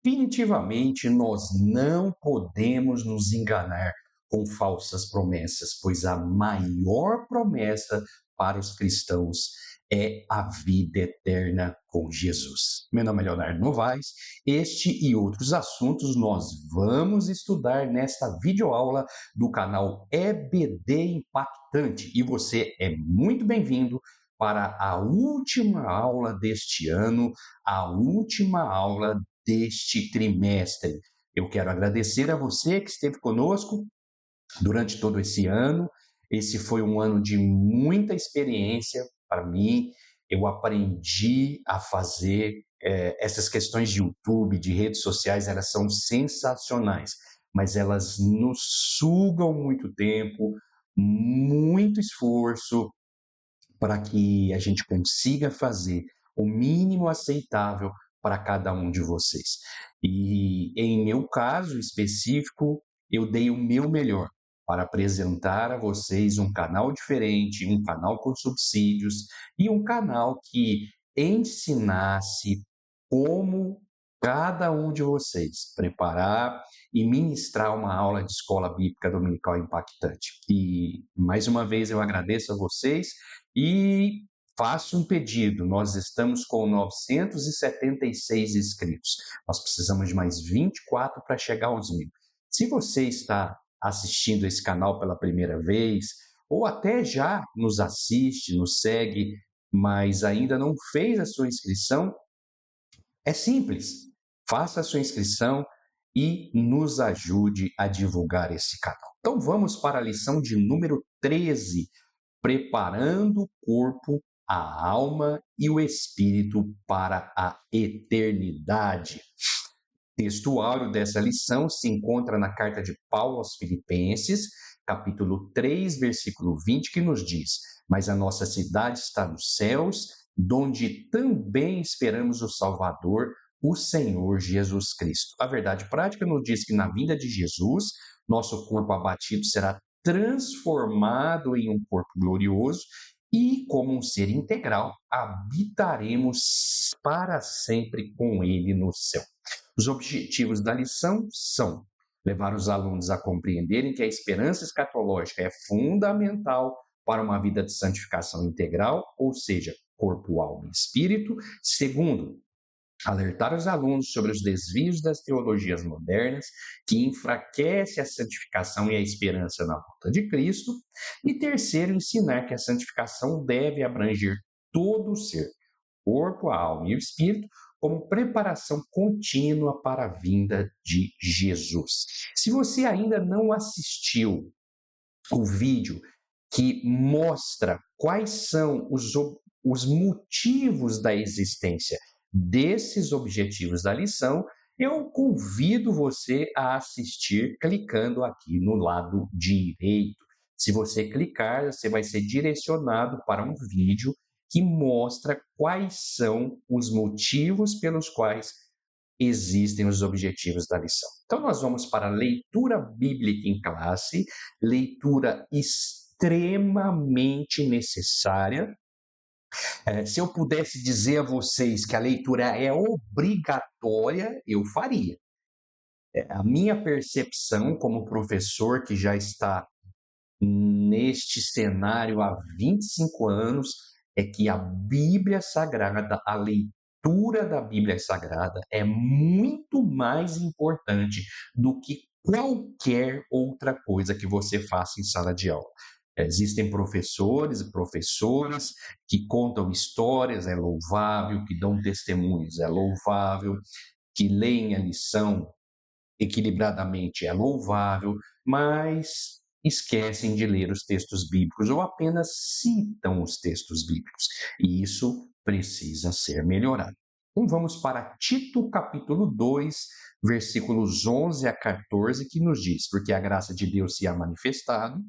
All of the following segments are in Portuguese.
Definitivamente nós não podemos nos enganar com falsas promessas, pois a maior promessa para os cristãos é a vida eterna com Jesus. Meu nome é Leonardo Novaes. Este e outros assuntos nós vamos estudar nesta videoaula do canal EBD Impactante. E você é muito bem-vindo para a última aula deste ano, a última aula deste trimestre. Eu quero agradecer a você que esteve conosco durante todo esse ano. Esse foi um ano de muita experiência para mim. Eu aprendi a fazer essas questões de YouTube, de redes sociais, elas são sensacionais, mas elas nos sugam muito tempo, muito esforço, para que a gente consiga fazer o mínimo aceitável para cada um de vocês. E em meu caso específico, eu dei o meu melhor para apresentar a vocês um canal diferente, um canal com subsídios e um canal que ensinasse como cada um de vocês preparar e ministrar uma aula de escola bíblica dominical impactante. E mais uma vez eu agradeço a vocês e faço um pedido. Nós estamos com 976 inscritos. Nós precisamos de mais 24 para chegar aos 1.000. Se você está assistindo esse canal pela primeira vez, ou até já nos assiste, nos segue, mas ainda não fez a sua inscrição, é simples. Faça a sua inscrição e nos ajude a divulgar esse canal. Então vamos para a lição de número 13, preparando o corpo, a alma e o espírito para a eternidade. O texto áureo dessa lição se encontra na carta de Paulo aos Filipenses, capítulo 3, versículo 20, que nos diz: mas a nossa cidade está nos céus, donde também esperamos o Salvador, o Senhor Jesus Cristo. A verdade prática nos diz que na vinda de Jesus, nosso corpo abatido será transformado em um corpo glorioso e, como um ser integral, habitaremos para sempre com Ele no céu. Os objetivos da lição são levar os alunos a compreenderem que a esperança escatológica é fundamental para uma vida de santificação integral, ou seja, corpo, alma e espírito. Segundo, alertar os alunos sobre os desvios das teologias modernas, que enfraquece a santificação e a esperança na volta de Cristo. E terceiro, ensinar que a santificação deve abranger todo o ser, corpo, a alma e o espírito, como preparação contínua para a vinda de Jesus. Se você ainda não assistiu o vídeo que mostra quais são os motivos da existência desses objetivos da lição, eu convido você a assistir clicando aqui no lado direito. Se você clicar, você vai ser direcionado para um vídeo que mostra quais são os motivos pelos quais existem os objetivos da lição. Então, nós vamos para a leitura bíblica em classe, leitura extremamente necessária. Se eu pudesse dizer a vocês que a leitura é obrigatória, eu faria. A minha percepção como professor que já está neste cenário há 25 anos é que a Bíblia Sagrada, a leitura da Bíblia Sagrada é muito mais importante do que qualquer outra coisa que você faça em sala de aula. Existem professores e professoras que contam histórias, é louvável, que dão testemunhos, é louvável, que leem a lição equilibradamente, é louvável, mas esquecem de ler os textos bíblicos ou apenas citam os textos bíblicos. E isso precisa ser melhorado. Então vamos para Tito capítulo 2, versículos 11 a 14, que nos diz: porque a graça de Deus se há manifestado,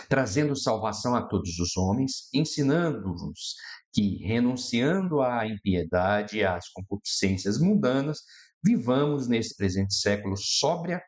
trazendo salvação a todos os homens, ensinando-vos que, renunciando à impiedade e às concupiscências mundanas, vivamos nesse presente século sóbria,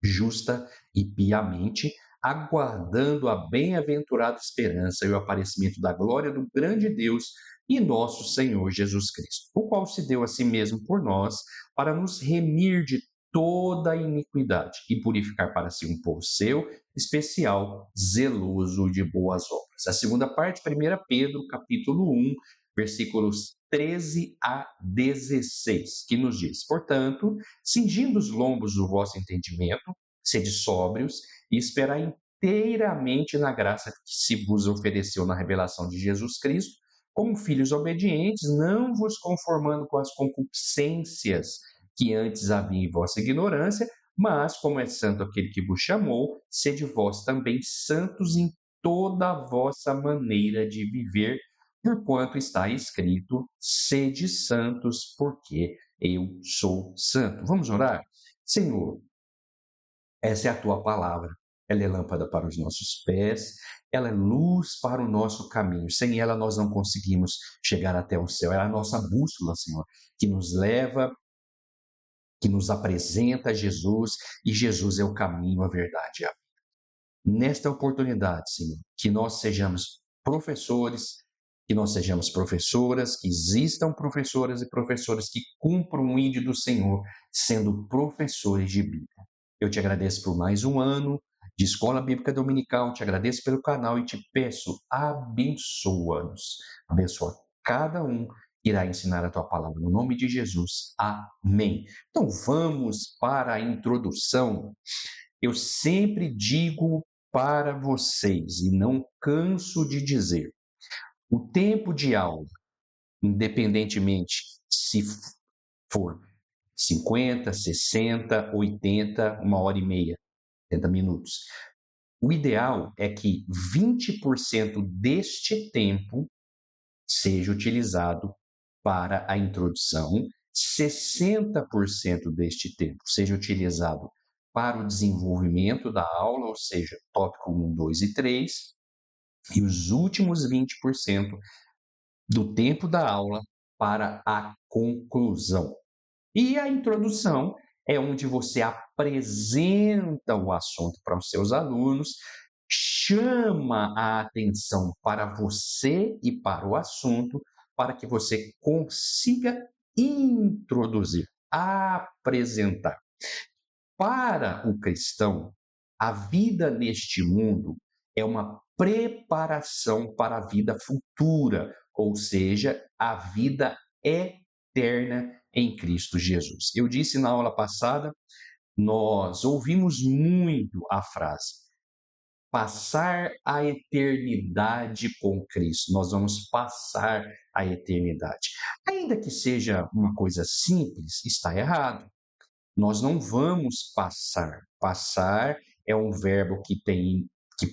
justa e piamente, aguardando a bem-aventurada esperança e o aparecimento da glória do grande Deus e nosso Senhor Jesus Cristo, o qual se deu a si mesmo por nós, para nos remir de toda a iniquidade e purificar para si um povo seu, especial, zeloso de boas obras. A segunda parte, 1 Pedro, capítulo 1, versículos 13 a 16, que nos diz: portanto, cingindo os lombos do vosso entendimento, sede sóbrios e esperai inteiramente na graça que se vos ofereceu na revelação de Jesus Cristo, como filhos obedientes, não vos conformando com as concupiscências que antes havia em vossa ignorância, mas, como é santo aquele que vos chamou, sede vós também santos em toda a vossa maneira de viver, porquanto está escrito: sede santos, porque eu sou santo. Vamos orar? Senhor, essa é a tua palavra. Ela é lâmpada para os nossos pés, ela é luz para o nosso caminho. Sem ela nós não conseguimos chegar até o céu. É a nossa bússola, Senhor, que nos leva, que nos apresenta Jesus, e Jesus é o caminho, a verdade e a vida. Nesta oportunidade, Senhor, que nós sejamos professores, que nós sejamos professoras, que existam professoras e professores que cumpram o ID do Senhor, sendo professores de Bíblia. Eu te agradeço por mais um ano de Escola Bíblica Dominical, te agradeço pelo canal e te peço, abençoa-nos. Abençoa cada um que irá ensinar a tua palavra. No nome de Jesus, amém. Então vamos para a introdução. Eu sempre digo para vocês, e não canso de dizer, o tempo de aula, independentemente se for 50, 60, 80, 1 hora e meia, 80 minutos. O ideal é que 20% deste tempo seja utilizado para a introdução, 60% deste tempo seja utilizado para o desenvolvimento da aula, ou seja, tópico 1, 2 e 3, e os últimos 20% do tempo da aula para a conclusão. E a introdução é onde você apresenta o assunto para os seus alunos, chama a atenção para você e para o assunto, para que você consiga introduzir, apresentar. Para o cristão, a vida neste mundo é uma preparação para a vida futura, ou seja, a vida eterna em Cristo Jesus. Eu disse na aula passada, nós ouvimos muito a frase: passar a eternidade com Cristo. Nós vamos passar a eternidade. Ainda que seja uma coisa simples, está errado. Nós não vamos passar. Passar é um verbo que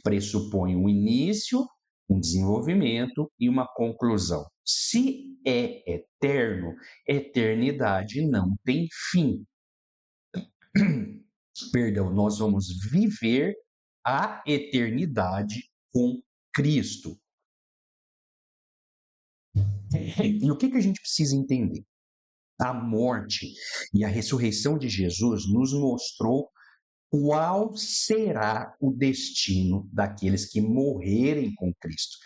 pressupõe um início, um desenvolvimento e uma conclusão. Se é eterno, eternidade não tem fim. Perdão, nós vamos viver a eternidade com Cristo. E o que a gente precisa entender? A morte e a ressurreição de Jesus nos mostrou qual será o destino daqueles que morrerem com Cristo.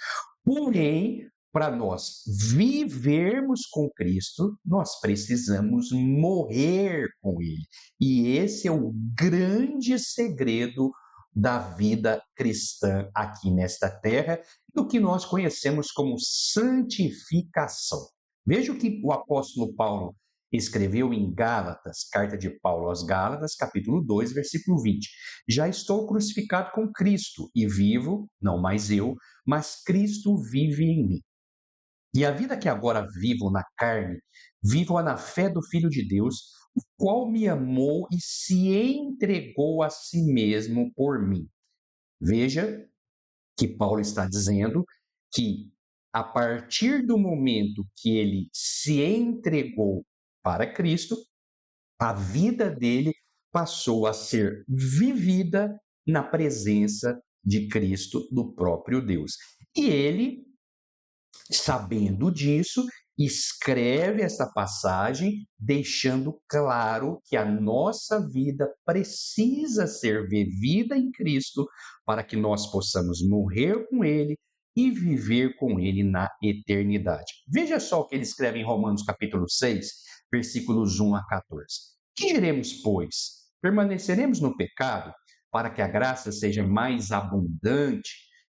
Porém, para nós vivermos com Cristo, nós precisamos morrer com Ele. E esse é o grande segredo da vida cristã aqui nesta terra, do que nós conhecemos como santificação. Veja o que o apóstolo Paulo escreveu em Gálatas, carta de Paulo aos Gálatas, capítulo 2, versículo 20. Já estou crucificado com Cristo e vivo, não mais eu, mas Cristo vive em mim. E a vida que agora vivo na carne, vivo-a na fé do Filho de Deus, o qual me amou e se entregou a si mesmo por mim. Veja que Paulo está dizendo que a partir do momento que ele se entregou para Cristo, a vida dele passou a ser vivida na presença de Cristo, do próprio Deus. E ele, sabendo disso, escreve essa passagem, deixando claro que a nossa vida precisa ser vivida em Cristo para que nós possamos morrer com Ele, e viver com Ele na eternidade. Veja só o que ele escreve em Romanos capítulo 6, versículos 1 a 14. Que diremos, pois? Permaneceremos no pecado para que a graça seja mais abundante?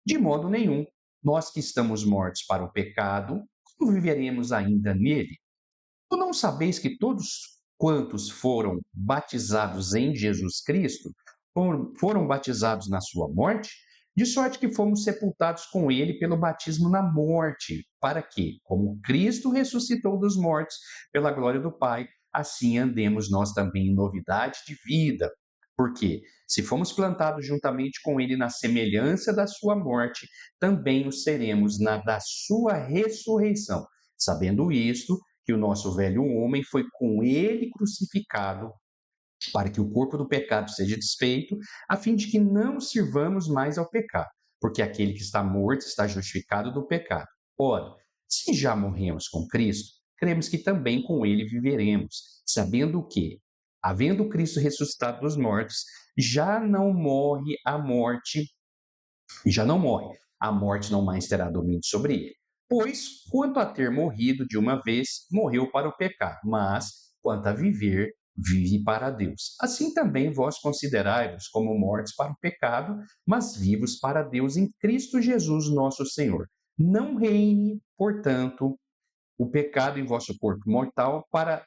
De modo nenhum. Nós que estamos mortos para o pecado, como viveremos ainda nele? Ou não sabeis que todos quantos foram batizados em Jesus Cristo foram batizados na sua morte? De sorte que fomos sepultados com ele pelo batismo na morte, para que, como Cristo ressuscitou dos mortos pela glória do Pai, assim andemos nós também em novidade de vida. Porque, se fomos plantados juntamente com ele na semelhança da sua morte, também o seremos na da sua ressurreição. Sabendo isto, que o nosso velho homem foi com ele crucificado, para que o corpo do pecado seja desfeito, a fim de que não sirvamos mais ao pecado, porque aquele que está morto está justificado do pecado. Ora, se já morremos com Cristo, cremos que também com ele viveremos, sabendo que, havendo Cristo ressuscitado dos mortos, já não morre a morte, já não morre, a morte não mais terá domínio sobre ele. Pois, quanto a ter morrido de uma vez, morreu para o pecado, mas, quanto a viver, vive para Deus. Assim também vós considerai-vos como mortos para o pecado, mas vivos para Deus em Cristo Jesus nosso Senhor. Não reine, portanto, o pecado em vosso corpo mortal para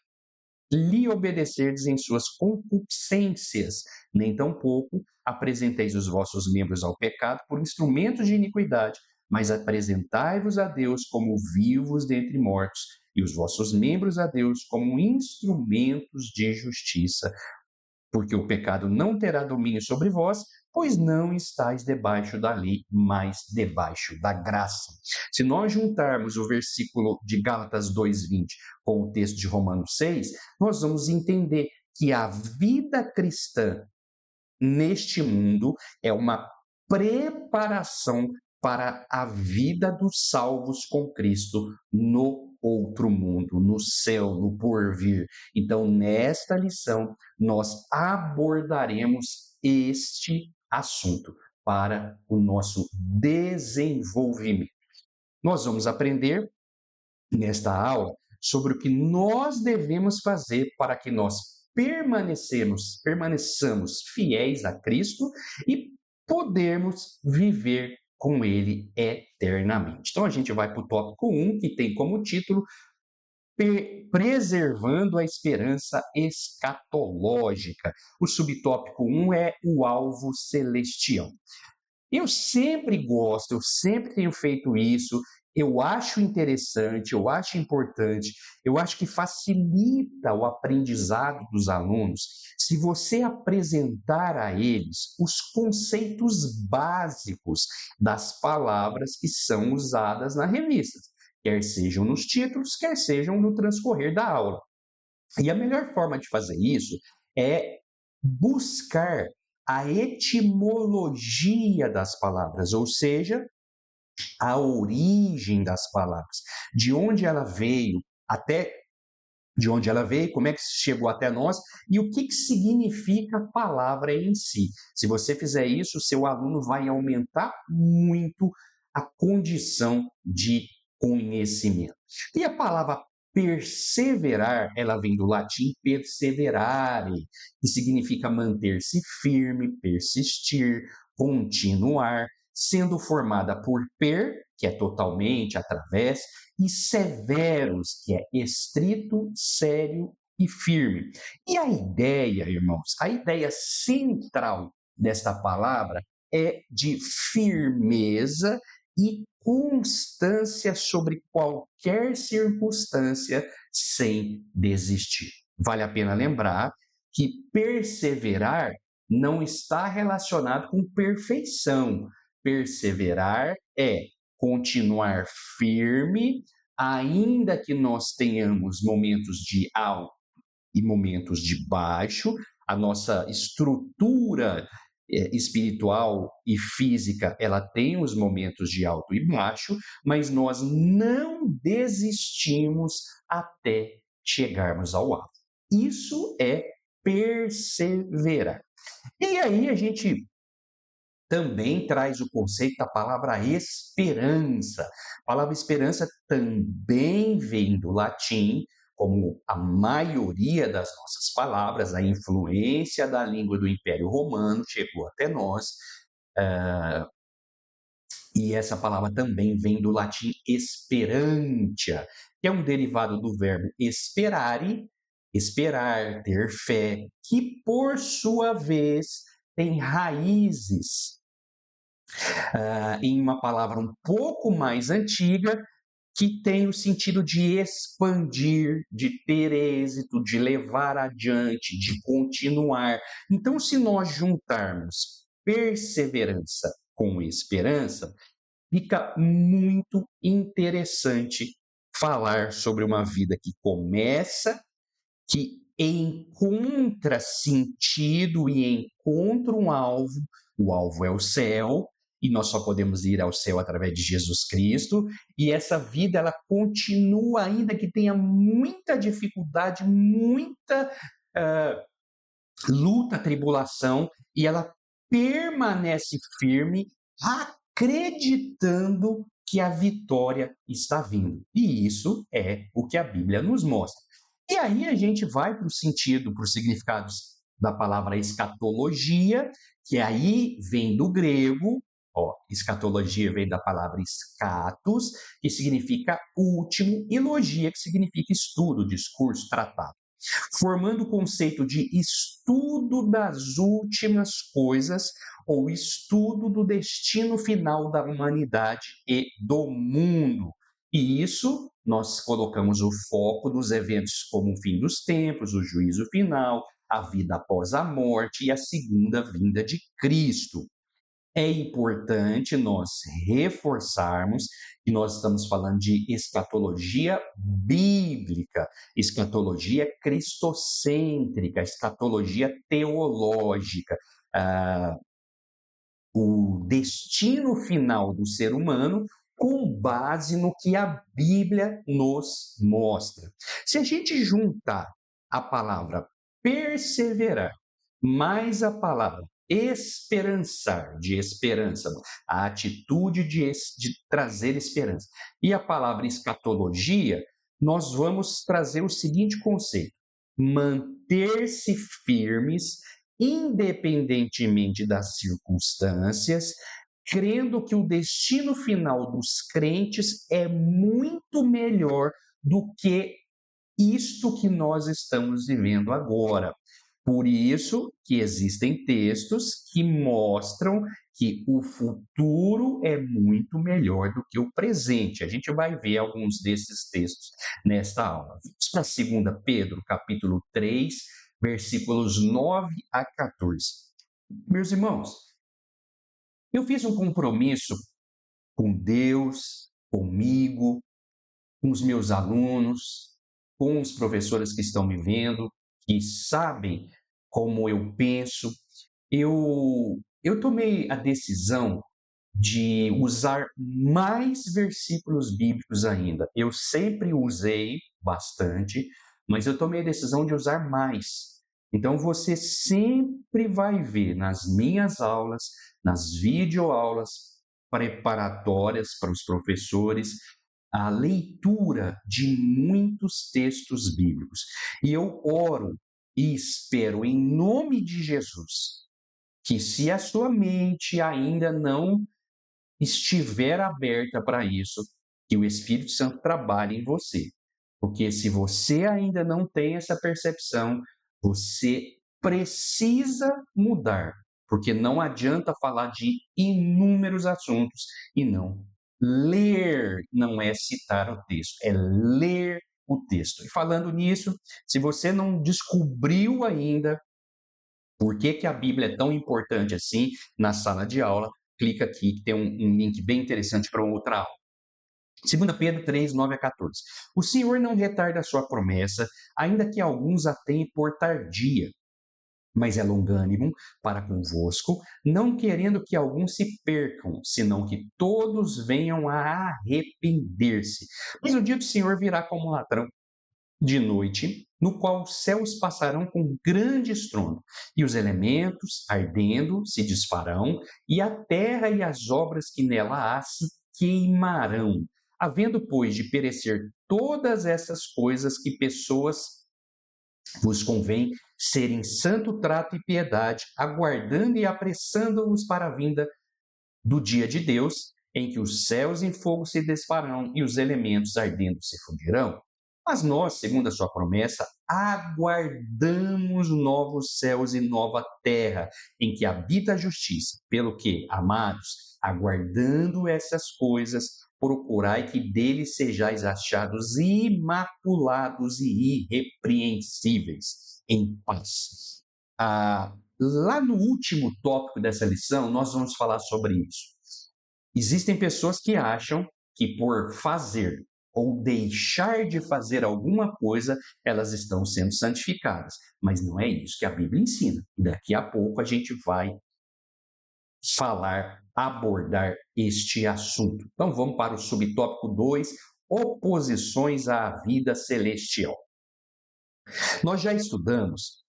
lhe obedecerdes em suas concupiscências, nem tampouco apresenteis os vossos membros ao pecado por instrumentos de iniquidade, mas apresentai-vos a Deus como vivos dentre mortos, e os vossos membros a Deus como instrumentos de justiça, porque o pecado não terá domínio sobre vós, pois não estáis debaixo da lei, mas debaixo da graça. Se nós juntarmos o versículo de Gálatas 2:20 com o texto de Romanos 6, nós vamos entender que a vida cristã neste mundo é uma preparação para a vida dos salvos com Cristo no outro mundo, no céu, no porvir. Então, nesta lição, nós abordaremos este assunto para o nosso desenvolvimento. Nós vamos aprender nesta aula sobre o que nós devemos fazer para que nós permaneçamos fiéis a Cristo e podermos viver com Ele eternamente. Então a gente vai para o tópico 1, que tem como título Preservando a Esperança Escatológica. O subtópico 1 é o alvo celestial. Eu sempre gosto, eu sempre tenho feito isso, eu acho interessante, eu acho importante, eu acho que facilita o aprendizado dos alunos se você apresentar a eles os conceitos básicos das palavras que são usadas na revista, quer sejam nos títulos, quer sejam no transcorrer da aula. E a melhor forma de fazer isso é buscar a etimologia das palavras, ou seja, a origem das palavras, de onde ela veio, até de onde ela veio, como é que chegou até nós e o que significa a palavra em si. Se você fizer isso, seu aluno vai aumentar muito a condição de conhecimento. E a palavra perseverar, ela vem do latim perseverare, que significa manter-se firme, persistir, continuar, sendo formada por que é totalmente, através, e severos, que é estrito, sério e firme. E a ideia, irmãos, a ideia central desta palavra é de firmeza e constância sobre qualquer circunstância sem desistir. Vale a pena lembrar que perseverar não está relacionado com perfeição. Perseverar é continuar firme, ainda que nós tenhamos momentos de alto e momentos de baixo, a nossa estrutura espiritual e física, ela tem os momentos de alto e baixo, mas nós não desistimos até chegarmos ao alto. Isso é perseverar. E aí a gente também traz o conceito da palavra esperança. A palavra esperança também vem do latim, como a maioria das nossas palavras, a influência da língua do Império Romano chegou até nós, e essa palavra também vem do latim esperantia, que é um derivado do verbo esperare, esperar, ter fé, que por sua vez tem raízes em uma palavra um pouco mais antiga, que tem o sentido de expandir, de ter êxito, de levar adiante, de continuar. Então, se nós juntarmos perseverança com esperança, fica muito interessante falar sobre uma vida que começa, que encontra sentido e encontra um alvo. O alvo é o céu, e nós só podemos ir ao céu através de Jesus Cristo, e essa vida ela continua, ainda que tenha muita dificuldade, muita luta, tribulação, e ela permanece firme, acreditando que a vitória está vindo. E isso é o que a Bíblia nos mostra. E aí a gente vai para o sentido, para os significados da palavra escatologia, que aí vem do grego, escatologia vem da palavra escatos, que significa último, e logia, que significa estudo, discurso, tratado, formando o conceito de estudo das últimas coisas ou estudo do destino final da humanidade e do mundo. E isso nós colocamos o foco dos eventos como o fim dos tempos, o juízo final, a vida após a morte e a segunda vinda de Cristo. É importante nós reforçarmos que nós estamos falando de escatologia bíblica, escatologia cristocêntrica, escatologia teológica. Ah, o destino final do ser humano com base no que a Bíblia nos mostra. Se a gente juntar a palavra perseverar mais a palavra esperançar, de esperança, a atitude de trazer esperança, e a palavra escatologia, nós vamos trazer o seguinte conceito: manter-se firmes independentemente das circunstâncias, crendo que o destino final dos crentes é muito melhor do que isto que nós estamos vivendo agora. Por isso que existem textos que mostram que o futuro é muito melhor do que o presente. A gente vai ver alguns desses textos nesta aula. Vamos para 2 Pedro, capítulo 3, versículos 9 a 14. Meus irmãos, eu fiz um compromisso com Deus, comigo, com os meus alunos, com os professores que estão me vendo, que sabem como eu penso. Eu tomei a decisão de usar mais versículos bíblicos ainda. Eu sempre usei bastante, mas eu tomei a decisão de usar mais. Então você sempre vai ver nas minhas aulas, nas videoaulas preparatórias para os professores, a leitura de muitos textos bíblicos. E eu oro e espero em nome de Jesus que, se a sua mente ainda não estiver aberta para isso, que o Espírito Santo trabalhe em você. Porque se você ainda não tem essa percepção, você precisa mudar. Porque não adianta falar de inúmeros assuntos e não ler, não é citar o texto, é ler o texto. E falando nisso, se você não descobriu ainda por que que a Bíblia é tão importante assim na sala de aula, clica aqui que tem um link bem interessante para uma outra aula. 2 Pedro 3, 9 a 14. O Senhor não retarda a sua promessa, ainda que alguns a tenham por tardia, mas é longânimo para convosco, não querendo que alguns se percam, senão que todos venham a arrepender-se. Mas o dia do Senhor virá como ladrão de noite, no qual os céus passarão com grande estrondo, e os elementos, ardendo, se desfarão, e a terra e as obras que nela há se queimarão. Havendo, pois, de perecer todas essas coisas, que pessoas vos convém serem santo trato e piedade, aguardando e apressando-vos para a vinda do dia de Deus, em que os céus em fogo se desfarão e os elementos ardendo se fundirão. Mas nós, segundo a sua promessa, aguardamos novos céus e nova terra, em que habita a justiça. Pelo que, amados, aguardando essas coisas, procurai que dele sejais achados imaculados e irrepreensíveis em paz. Lá no último tópico dessa lição, nós vamos falar sobre isso. Existem pessoas que acham que por fazer ou deixar de fazer alguma coisa, elas estão sendo santificadas. Mas não é isso que a Bíblia ensina. Daqui a pouco a gente vai abordar este assunto. Então vamos para o subtópico 2, oposições à vida celestial. Nós já estudamos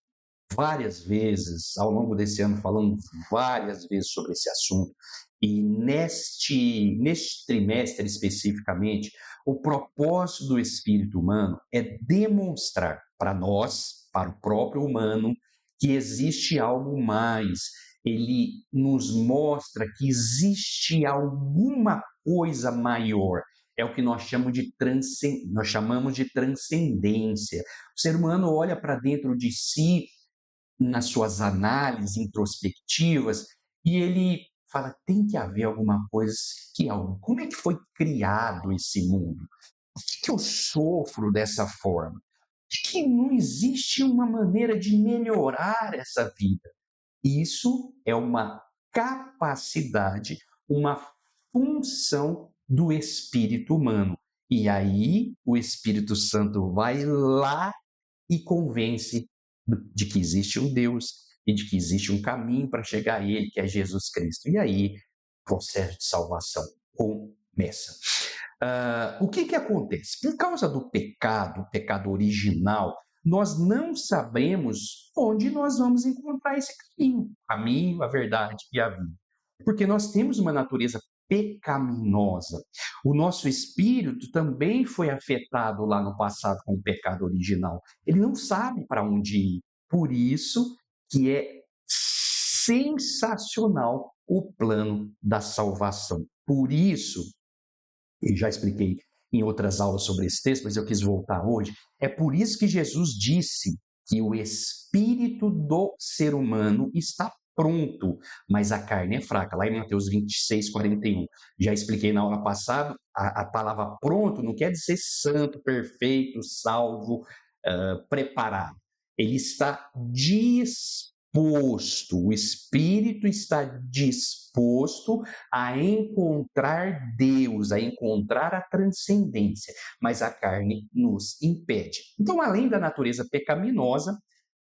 várias vezes, ao longo desse ano, falando várias vezes sobre esse assunto, e neste trimestre especificamente, o propósito do espírito humano é demonstrar para nós, para o próprio humano, que existe algo mais. Ele nos mostra que existe alguma coisa maior. É o que nós chamamos de transcendência. O ser humano olha para dentro de si nas suas análises introspectivas, e ele fala: tem que haver alguma coisa, que algo. Como é que foi criado esse mundo? Por que eu sofro dessa forma? Por que não existe uma maneira de melhorar essa vida? Isso é uma capacidade, uma função do espírito humano. E aí o Espírito Santo vai lá e convence de que existe um Deus e de que existe um caminho para chegar a Ele, que é Jesus Cristo. E aí o processo de salvação começa. O que acontece? Por causa do pecado, o pecado original, nós não sabemos onde nós vamos encontrar esse caminho, a verdade e a vida. Porque nós temos uma natureza pecaminosa. O nosso espírito também foi afetado lá no passado com o pecado original. Ele não sabe para onde ir. Por isso que é sensacional o plano da salvação. Por isso, e já expliquei em outras aulas sobre esse texto, mas eu quis voltar hoje, é por isso que Jesus disse que o espírito do ser humano está pronto, mas a carne é fraca. Lá em Mateus 26, 41. Já expliquei na aula passada, a palavra pronto não quer dizer santo, perfeito, salvo, preparado. Ele está disposto, o espírito está disposto a encontrar Deus, a encontrar a transcendência, mas a carne nos impede. Então, além da natureza pecaminosa,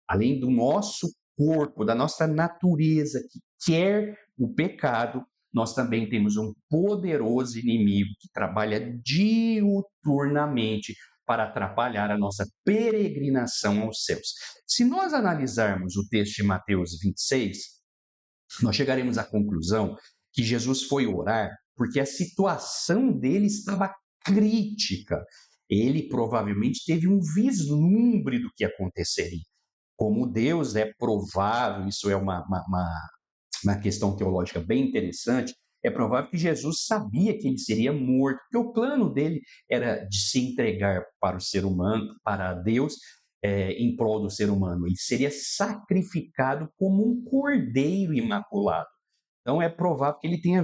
além do nosso corpo, da nossa natureza que quer o pecado, nós também temos um poderoso inimigo que trabalha diuturnamente para atrapalhar a nossa peregrinação aos céus. Se nós analisarmos o texto de Mateus 26, nós chegaremos à conclusão que Jesus foi orar porque a situação dele estava crítica. Ele provavelmente teve um vislumbre do que aconteceria. Como Deus é provável, isso é uma questão teológica bem interessante, é provável que Jesus sabia que ele seria morto, porque o plano dele era de se entregar para o ser humano, para Deus, em prol do ser humano. Ele seria sacrificado como um cordeiro imaculado. Então é provável que ele tenha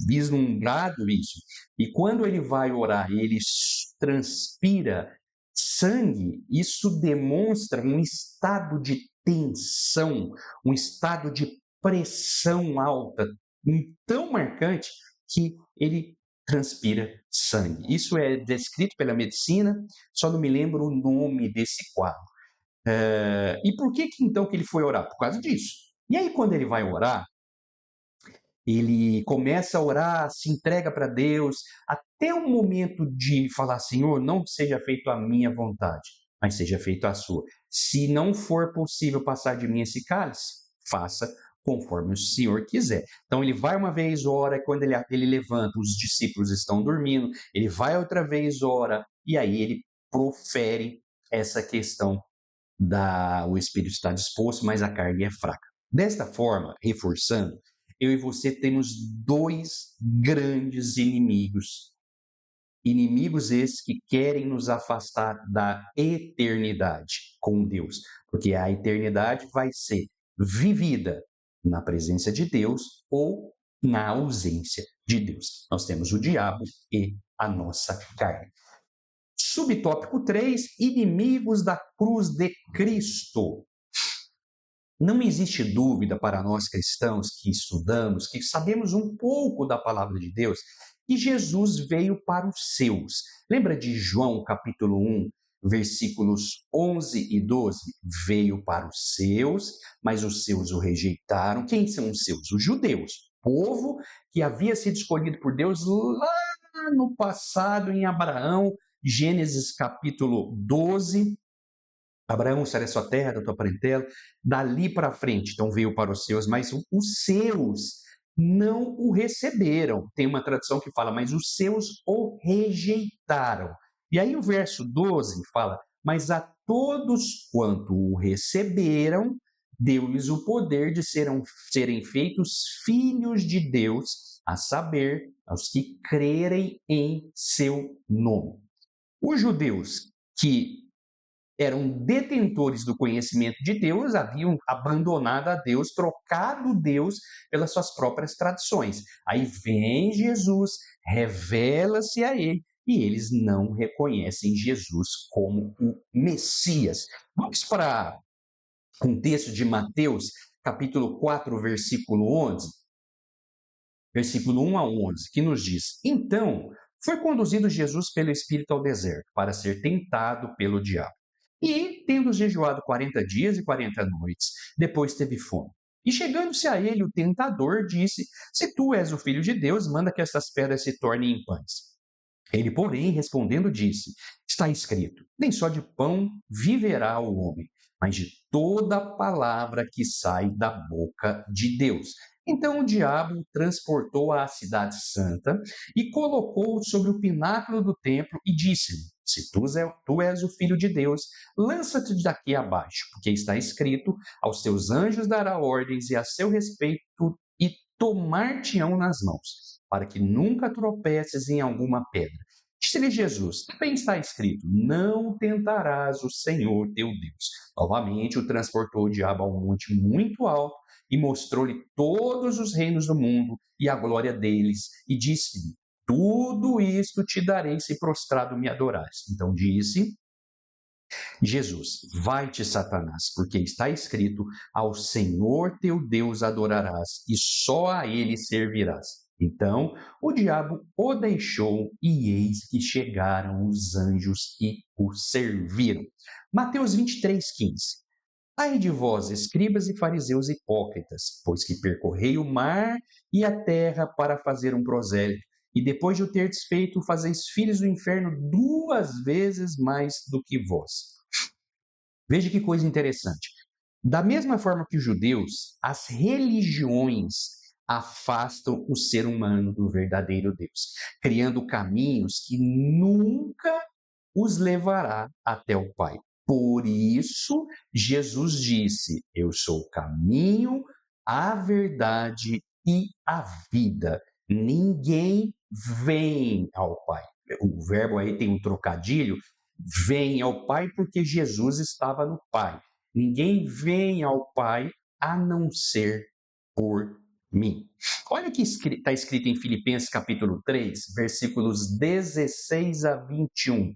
vislumbrado isso. E quando ele vai orar, ele transpira sangue, isso demonstra um estado de tensão, um estado de pressão alta, tão marcante que ele transpira sangue. Isso é descrito pela medicina, só não me lembro o nome desse quadro. E por que então que ele foi orar? Por causa disso. E aí quando ele vai orar, ele começa a orar, se entrega para Deus, até o momento de falar: Senhor, não seja feito a minha vontade, mas seja feita a sua. Se não for possível passar de mim esse cálice, faça conforme o Senhor quiser. Então ele vai uma vez, ora, quando ele levanta, os discípulos estão dormindo, ele vai outra vez, ora, e aí ele profere essa questão o espírito está disposto, mas a carne é fraca. Desta forma, reforçando, eu e você temos dois grandes inimigos. Inimigos esses que querem nos afastar da eternidade com Deus, porque a eternidade vai ser vivida na presença de Deus ou na ausência de Deus. Nós temos o diabo e a nossa carne. Subtópico 3, inimigos da cruz de Cristo. Não existe dúvida para nós cristãos que estudamos, que sabemos um pouco da palavra de Deus, que Jesus veio para os seus. Lembra de João capítulo 1, versículos 11 e 12? Veio para os seus, mas os seus o rejeitaram. Quem são os seus? Os judeus, povo que havia sido escolhido por Deus lá no passado em Abraão, Gênesis capítulo 12, Abraão, sai da sua terra, da tua parentela, dali para frente, então veio para os seus, mas os seus não o receberam. Tem uma tradução que fala, mas os seus o rejeitaram. E aí o verso 12 fala, mas a todos quanto o receberam, deu-lhes o poder de serem feitos filhos de Deus, a saber, aos que crerem em seu nome. Os judeus que eram detentores do conhecimento de Deus, haviam abandonado a Deus, trocado Deus pelas suas próprias tradições. Aí vem Jesus, revela-se a ele, e eles não reconhecem Jesus como o Messias. Vamos para um texto de Mateus, capítulo 4, versículo 11. Versículo 1 a 11, que nos diz: Então, foi conduzido Jesus pelo Espírito ao deserto, para ser tentado pelo diabo. E, tendo jejuado 40 dias e 40 noites, depois teve fome. E chegando-se a ele, o tentador disse: Se tu és o filho de Deus, manda que estas pedras se tornem em pães. Ele, porém, respondendo, disse: Está escrito: Nem só de pão viverá o homem, mas de toda palavra que sai da boca de Deus. Então o diabo o transportou à cidade santa e colocou-o sobre o pináculo do templo e disse-lhe: Se tu és o filho de Deus, lança-te daqui abaixo, porque está escrito: Aos teus anjos dará ordens e a seu respeito e tomar-te-ão nas mãos, para que nunca tropeces em alguma pedra. Disse-lhe Jesus: Também está escrito: Não tentarás o Senhor teu Deus. Novamente o transportou o diabo a um monte muito alto e mostrou-lhe todos os reinos do mundo e a glória deles, e disse-lhe: Tudo isto te darei se prostrado me adorares. Então disse Jesus: Vai-te, Satanás, porque está escrito: Ao Senhor teu Deus adorarás e só a ele servirás. Então o diabo o deixou, e eis que chegaram os anjos e o serviram. Mateus 23:15. Ai de vós, escribas e fariseus hipócritas, pois que percorrei o mar e a terra para fazer um prosélito, e depois de o terdes feito, fazeis filhos do inferno 2 vezes mais do que vós. Veja que coisa interessante. Da mesma forma que os judeus, as religiões afastam o ser humano do verdadeiro Deus, criando caminhos que nunca os levará até o Pai. Por isso, Jesus disse: Eu sou o caminho, a verdade e a vida. Ninguém vem ao Pai. O verbo aí tem um trocadilho, vem ao Pai porque Jesus estava no Pai. Ninguém vem ao Pai a não ser por mim. Olha o que está escrito em Filipenses capítulo 3, versículos 16 a 21.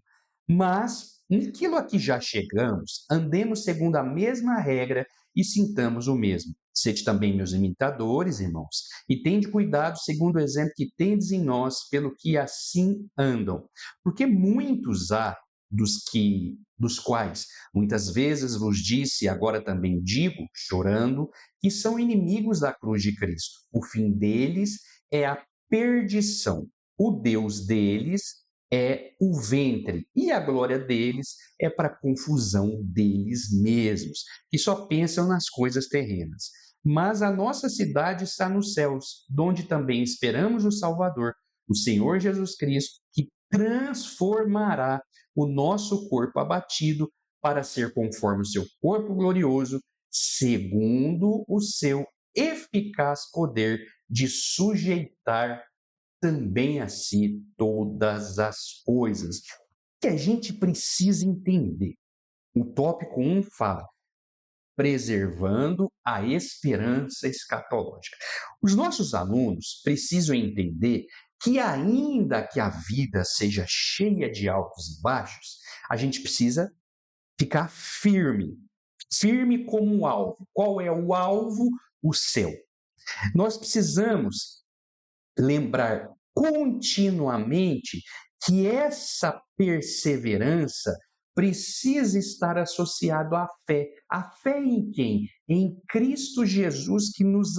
Mas, naquilo a que já chegamos, andemos segundo a mesma regra e sintamos o mesmo. Sede também meus imitadores, irmãos, e tende cuidado segundo o exemplo que tendes em nós, pelo que assim andam. Porque muitos há dos quais muitas vezes vos disse, agora também digo, chorando, que são inimigos da cruz de Cristo. O fim deles é a perdição. O Deus deles é o ventre, e a glória deles é para a confusão deles mesmos, que só pensam nas coisas terrenas. Mas a nossa cidade está nos céus, donde também esperamos o Salvador, o Senhor Jesus Cristo, que transformará o nosso corpo abatido para ser conforme o seu corpo glorioso, segundo o seu eficaz poder de sujeitar também a si todas as coisas. Que a gente precisa entender. O tópico 1 fala: preservando a esperança escatológica. Os nossos alunos precisam entender que, ainda que a vida seja cheia de altos e baixos, a gente precisa ficar firme. Firme como um alvo. Qual é o alvo? O céu. Nós precisamos lembrar continuamente que essa perseverança precisa estar associado à fé. A fé em quem? Em Cristo Jesus, que nos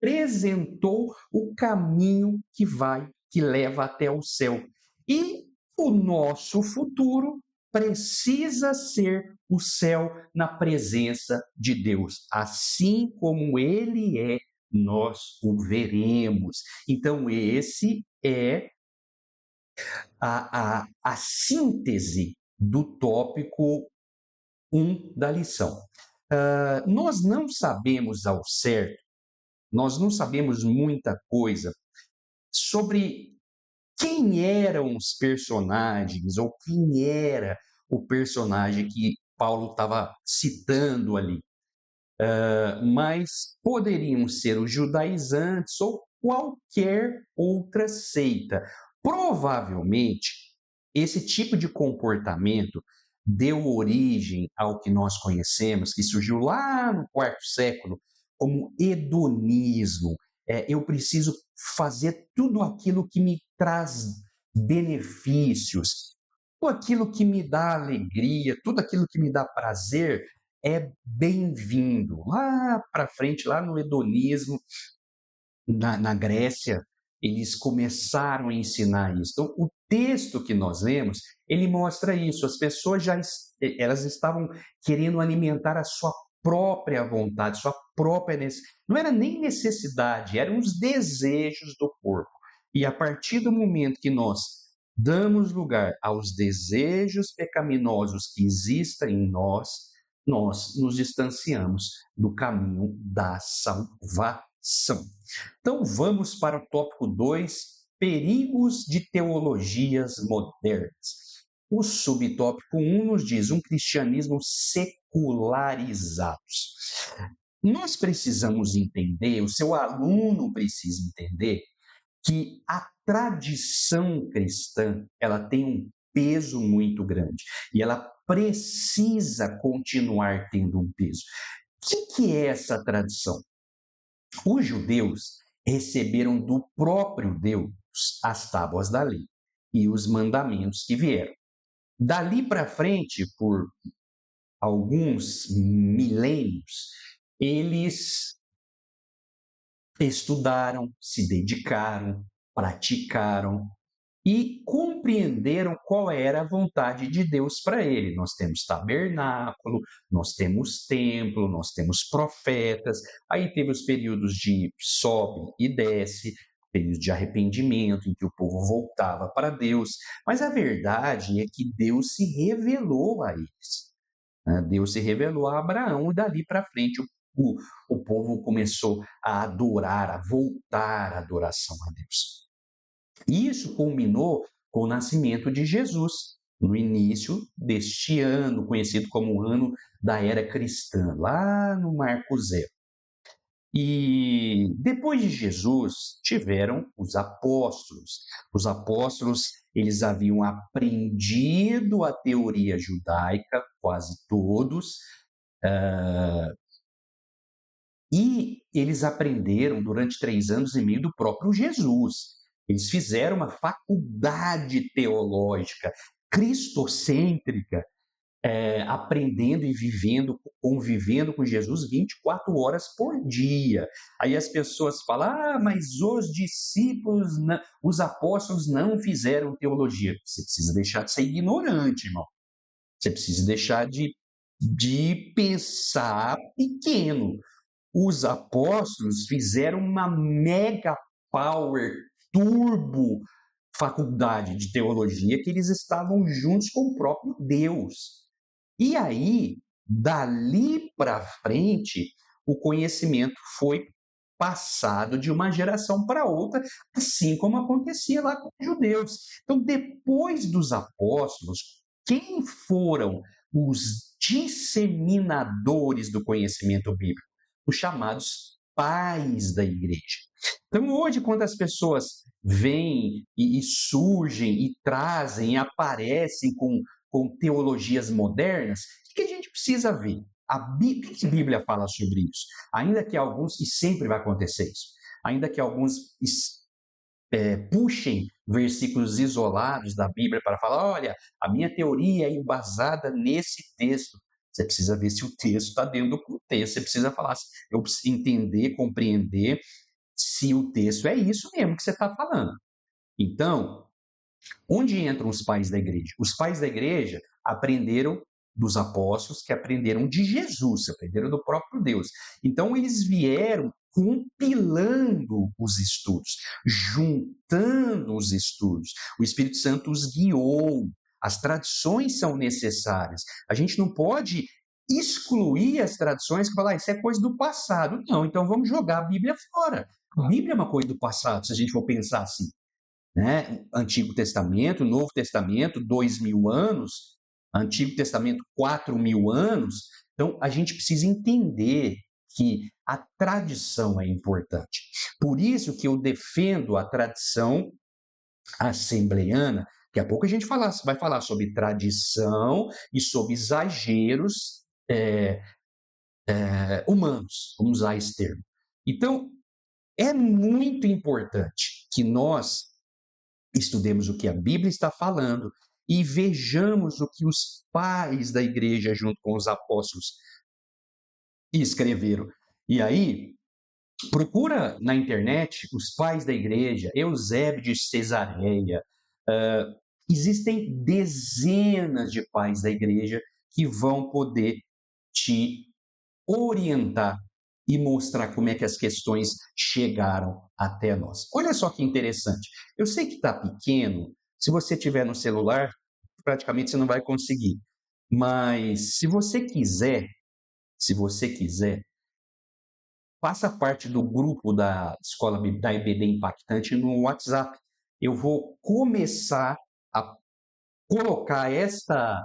apresentou o caminho que leva até o céu. E o nosso futuro precisa ser o céu na presença de Deus. Assim como ele é, nós o veremos. Então, esse é a síntese do tópico 1 da lição. Nós não sabemos ao certo, nós não sabemos muita coisa sobre quem eram os personagens ou quem era o personagem que Paulo estava citando ali. Mas poderiam ser os judaizantes ou qualquer outra seita. Provavelmente, esse tipo de comportamento deu origem ao que nós conhecemos, que surgiu lá no quarto século, como hedonismo. Eu preciso fazer tudo aquilo que me traz benefícios, tudo aquilo que me dá alegria, tudo aquilo que me dá prazer é bem-vindo. Lá para frente, lá no hedonismo, na Grécia, eles começaram a ensinar isso. Então, o texto que nós lemos, ele mostra isso. As pessoas elas estavam querendo alimentar a sua própria vontade, sua própria não era nem necessidade, eram os desejos do corpo. E a partir do momento que nós damos lugar aos desejos pecaminosos que existem em nós, nós nos distanciamos do caminho da salvação. Então vamos para o tópico 2, perigos de teologias modernas. O subtópico 1 nos diz um cristianismo secularizado. Nós precisamos entender, o seu aluno precisa entender, que a tradição cristã, ela tem um peso muito grande e ela precisa continuar tendo um peso. O que é essa tradição? Os judeus receberam do próprio Deus as tábuas da lei e os mandamentos que vieram. Dali para frente, por alguns milênios, eles estudaram, se dedicaram, praticaram e compreenderam qual era a vontade de Deus para ele. Nós temos tabernáculo, nós temos templo, nós temos profetas, aí teve os períodos de sobe e desce, período de arrependimento, em que o povo voltava para Deus, mas a verdade é que Deus se revelou a eles. Deus se revelou a Abraão e dali para frente o povo começou a adorar, a voltar à adoração a Deus. Isso culminou com o nascimento de Jesus, no início deste ano, conhecido como o ano da era cristã, lá no Marco Zero. E depois de Jesus tiveram os apóstolos. Os apóstolos, eles haviam aprendido a teoria judaica, quase todos, e eles aprenderam durante 3 anos e meio do próprio Jesus. Eles fizeram uma faculdade teológica cristocêntrica aprendendo e vivendo, convivendo com Jesus 24 horas por dia. Aí as pessoas falam, mas os discípulos, os apóstolos não fizeram teologia. Você precisa deixar de ser ignorante, irmão. Você precisa deixar de pensar pequeno. Os apóstolos fizeram uma mega power turbo faculdade de teologia que eles estavam juntos com o próprio Deus. E aí, dali para frente, o conhecimento foi passado de uma geração para outra, assim como acontecia lá com os judeus. Então, depois dos apóstolos, quem foram os disseminadores do conhecimento bíblico? Os chamados pais da igreja. Então, hoje, quando as pessoas vêm e surgem e trazem, e aparecem com teologias modernas, o que a gente precisa ver? O que a Bíblia fala sobre isso? Ainda que alguns, e sempre vai acontecer isso, ainda que alguns puxem versículos isolados da Bíblia para falar, olha, a minha teoria é embasada nesse texto. Você precisa ver se o texto está dentro do contexto, você precisa falar, eu preciso entender, compreender se o texto é isso mesmo que você está falando. Então, onde entram os pais da igreja? Os pais da igreja aprenderam dos apóstolos, que aprenderam de Jesus, aprenderam do próprio Deus. Então, eles vieram compilando os estudos, juntando os estudos. O Espírito Santo os guiou. As tradições são necessárias. A gente não pode excluir as tradições que falar, isso é coisa do passado. Não, então vamos jogar a Bíblia fora. A Bíblia é uma coisa do passado, se a gente for pensar assim. Né? Antigo Testamento, Novo Testamento, 2000 anos, Antigo Testamento, 4000 anos. Então, a gente precisa entender que a tradição é importante. Por isso que eu defendo a tradição assembleiana. Daqui a pouco a gente vai falar sobre tradição e sobre exageros humanos, vamos usar esse termo. Então, é muito importante que nós estudemos o que a Bíblia está falando e vejamos o que os pais da igreja, junto com os apóstolos, escreveram. E aí, procura na internet os pais da igreja, Eusébio de Cesareia. Existem dezenas de pais da igreja que vão poder te orientar e mostrar como é que as questões chegaram até nós. Olha só que interessante. Eu sei que está pequeno, se você tiver no celular, praticamente você não vai conseguir. Mas se você quiser, faça parte do grupo da Escola da EBD Impactante no WhatsApp. Eu vou começar a colocar esta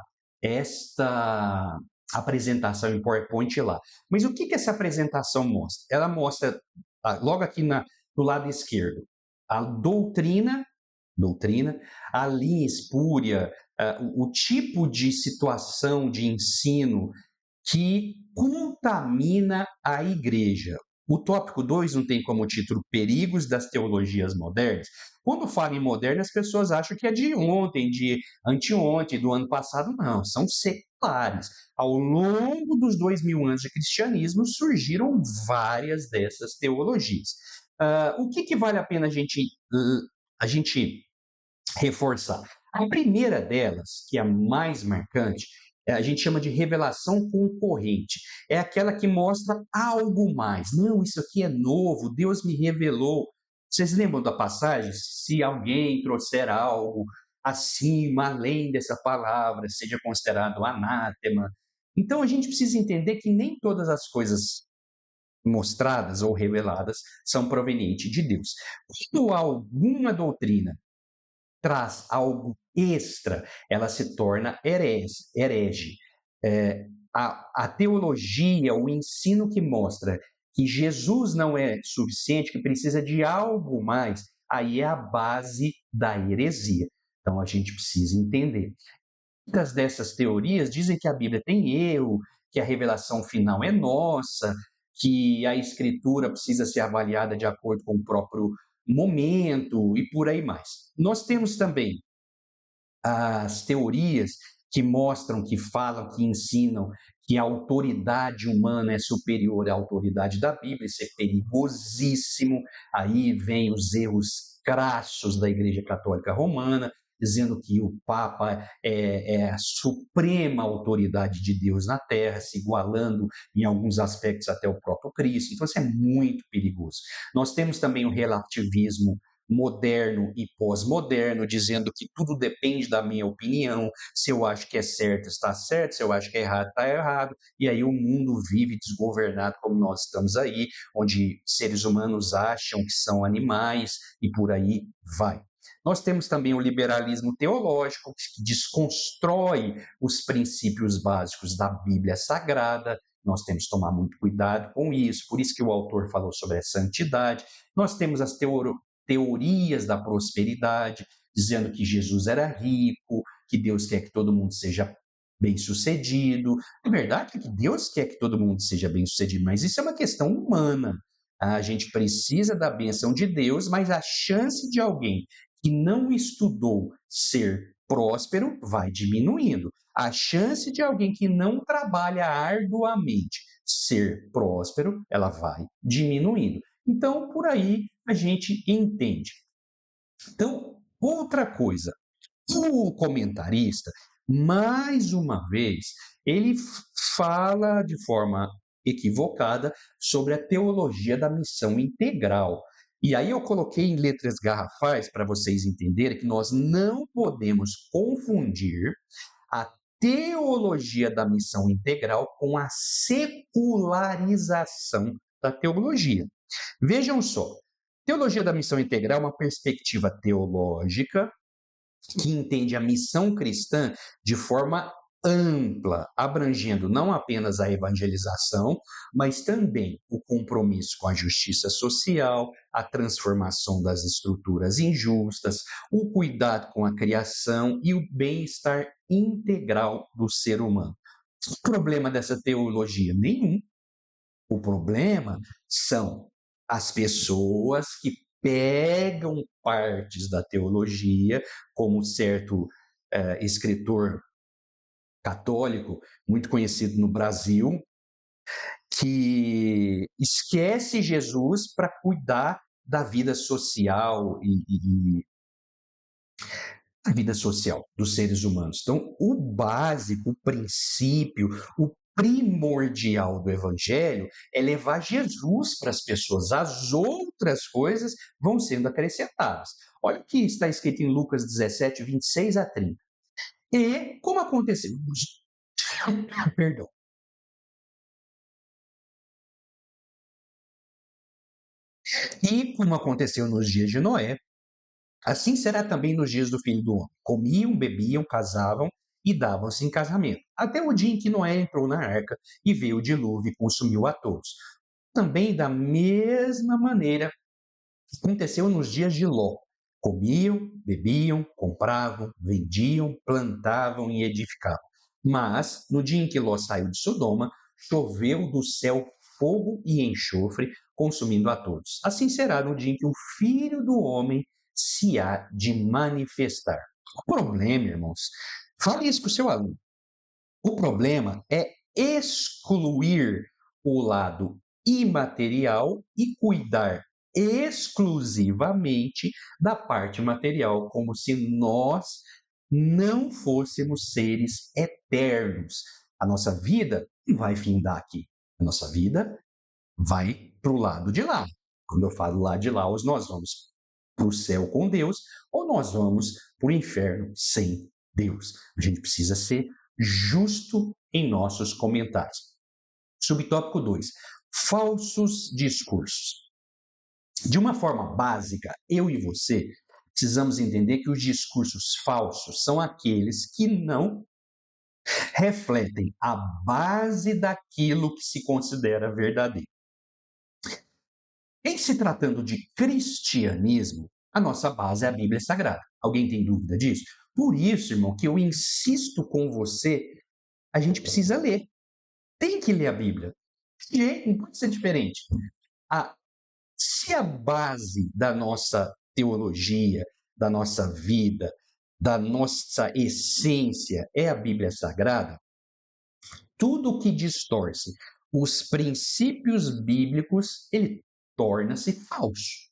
apresentação em PowerPoint lá. Mas o que essa apresentação mostra? Ela mostra, logo aqui do lado esquerdo, a doutrina, a linha espúria, o tipo de situação de ensino que contamina a igreja. O tópico 2 não tem como título Perigos das Teologias Modernas. Quando fala em moderna, as pessoas acham que é de ontem, de anteontem, do ano passado. Não, são seculares. Ao longo dos 2000 anos de cristianismo, surgiram várias dessas teologias. O que vale a pena a gente reforçar? A primeira delas, que é a mais marcante, a gente chama de revelação concorrente. É aquela que mostra algo mais. Não, isso aqui é novo, Deus me revelou. Vocês lembram da passagem? Se alguém trouxer algo acima, além dessa palavra, seja considerado anátema. Então a gente precisa entender que nem todas as coisas mostradas ou reveladas são provenientes de Deus. Quando alguma doutrina traz algo extra, ela se torna herege. A teologia, o ensino que mostra que Jesus não é suficiente, que precisa de algo mais, aí é a base da heresia. Então a gente precisa entender. Muitas dessas teorias dizem que a Bíblia tem erro, que a revelação final é nossa, que a escritura precisa ser avaliada de acordo com o próprio momento e por aí mais. Nós temos também as teorias que mostram, que falam, que ensinam que a autoridade humana é superior à autoridade da Bíblia. Isso é perigosíssimo. Aí vem os erros crassos da Igreja Católica Romana, dizendo que o Papa é a suprema autoridade de Deus na Terra, se igualando em alguns aspectos até o próprio Cristo. Então, isso é muito perigoso. Nós temos também o relativismo moderno e pós-moderno, dizendo que tudo depende da minha opinião, se eu acho que é certo, está certo, se eu acho que é errado, está errado, e aí o mundo vive desgovernado como nós estamos aí, onde seres humanos acham que são animais e por aí vai. Nós temos também o liberalismo teológico, que desconstrói os princípios básicos da Bíblia Sagrada. Nós temos que tomar muito cuidado com isso, por isso que o autor falou sobre a santidade. Nós temos as teorias da prosperidade, dizendo que Jesus era rico, que Deus quer que todo mundo seja bem-sucedido. É verdade que Deus quer que todo mundo seja bem-sucedido, mas isso é uma questão humana. A gente precisa da bênção de Deus, mas a chance de alguém que não estudou ser próspero vai diminuindo. A chance de alguém que não trabalha arduamente ser próspero, ela vai diminuindo. Então, por aí a gente entende. Então, outra coisa, o comentarista, mais uma vez, ele fala de forma equivocada sobre a teologia da missão integral. E aí eu coloquei em letras garrafais para vocês entenderem que nós não podemos confundir a teologia da missão integral com a secularização da teologia. Vejam só, teologia da missão integral é uma perspectiva teológica que entende a missão cristã de forma ampla, abrangendo não apenas a evangelização, mas também o compromisso com a justiça social, a transformação das estruturas injustas, o cuidado com a criação e o bem-estar integral do ser humano. O problema dessa teologia? Nenhum. O problema são as pessoas que pegam partes da teologia, como certo escritor católico, muito conhecido no Brasil, que esquece Jesus para cuidar da vida social e a vida social dos seres humanos. Então, o básico, o princípio, o primordial do evangelho é levar Jesus para as pessoas. As outras coisas vão sendo acrescentadas. Olha o que está escrito em Lucas 17, 26 a 30. E como aconteceu? Perdão. E como aconteceu nos dias de Noé, assim será também nos dias do Filho do Homem. Comiam, bebiam, casavam e davam-se em casamento, até o dia em que Noé entrou na arca e veio o dilúvio e consumiu a todos. Também da mesma maneira aconteceu nos dias de Ló. Comiam, bebiam, compravam, vendiam, plantavam e edificavam. Mas, no dia em que Ló saiu de Sodoma, choveu do céu fogo e enxofre, consumindo a todos. Assim será no dia em que o Filho do Homem se há de manifestar. O problema, irmãos, fale isso para o seu aluno. O problema é excluir o lado imaterial e cuidar exclusivamente da parte material, como se nós não fôssemos seres eternos. A nossa vida não vai findar aqui. A nossa vida vai para o lado de lá. Quando eu falo lá de lá, nós vamos para o céu com Deus ou nós vamos para o inferno sem Deus. A gente precisa ser justo em nossos comentários. Subtópico 2. Falsos discursos. De uma forma básica, eu e você precisamos entender que os discursos falsos são aqueles que não refletem a base daquilo que se considera verdadeiro. Em se tratando de cristianismo, a nossa base é a Bíblia Sagrada. Alguém tem dúvida disso? Por isso, irmão, que eu insisto com você, a gente precisa ler. Tem que ler a Bíblia. De jeito, não pode ser diferente. Se a base da nossa teologia, da nossa vida, da nossa essência é a Bíblia Sagrada, tudo que distorce os princípios bíblicos, ele torna-se falso.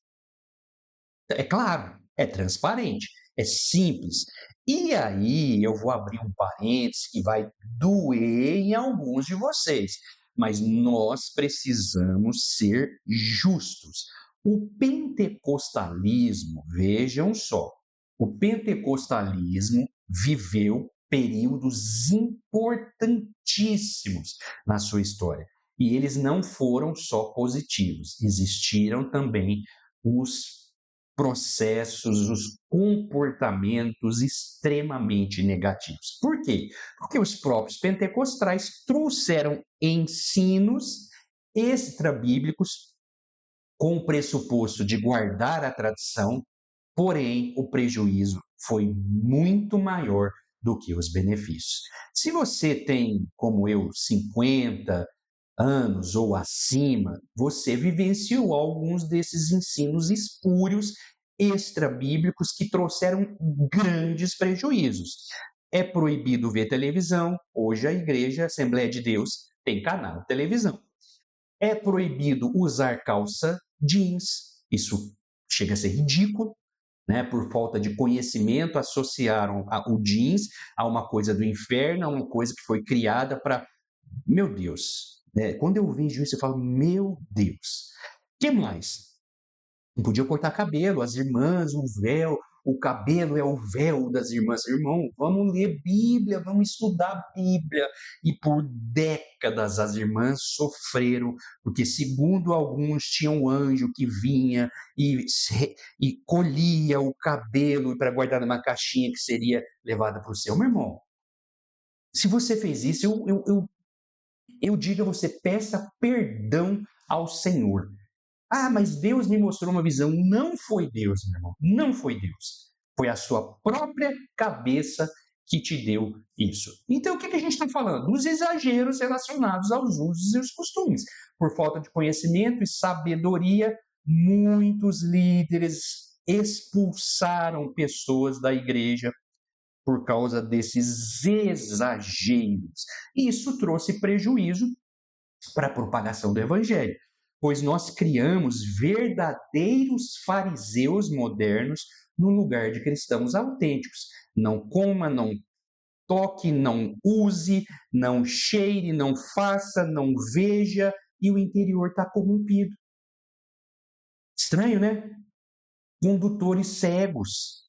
É claro, é transparente, é simples. E aí eu vou abrir um parênteses que vai doer em alguns de vocês, mas nós precisamos ser justos. O pentecostalismo, vejam só, o pentecostalismo viveu períodos importantíssimos na sua história. E eles não foram só positivos, existiram também os processos, os comportamentos extremamente negativos. Por quê? Porque os próprios pentecostais trouxeram ensinos extrabíblicos com o pressuposto de guardar a tradição, porém o prejuízo foi muito maior do que os benefícios. Se você tem, como eu, 50 anos ou acima, você vivenciou alguns desses ensinos espúrios extrabíblicos que trouxeram grandes prejuízos. É proibido ver televisão. Hoje a igreja, a Assembleia de Deus, tem canal de televisão. É proibido usar calça jeans. Isso chega a ser ridículo, né? Por falta de conhecimento, associaram o jeans a uma coisa do inferno, a uma coisa que foi criada para... Meu Deus, né? Quando eu vejo isso, eu falo, meu Deus. O que mais? Não podia cortar cabelo, as irmãs, o véu, o cabelo é o véu das irmãs. Irmão, vamos ler Bíblia, vamos estudar Bíblia. E por décadas as irmãs sofreram, porque segundo alguns tinha um anjo que vinha e colhia o cabelo para guardar numa caixinha que seria levada para o céu. Meu irmão, se você fez isso, eu digo a você, peça perdão ao Senhor. Ah, mas Deus me mostrou uma visão. Não foi Deus, meu irmão. Não foi Deus. Foi a sua própria cabeça que te deu isso. Então, o que a gente está falando? Dos exageros relacionados aos usos e os costumes. Por falta de conhecimento e sabedoria, muitos líderes expulsaram pessoas da igreja por causa desses exageros. E isso trouxe prejuízo para a propagação do evangelho, pois nós criamos verdadeiros fariseus modernos no lugar de cristãos autênticos. Não coma, não toque, não use, não cheire, não faça, não veja, e o interior está corrompido. Estranho, né? Condutores cegos.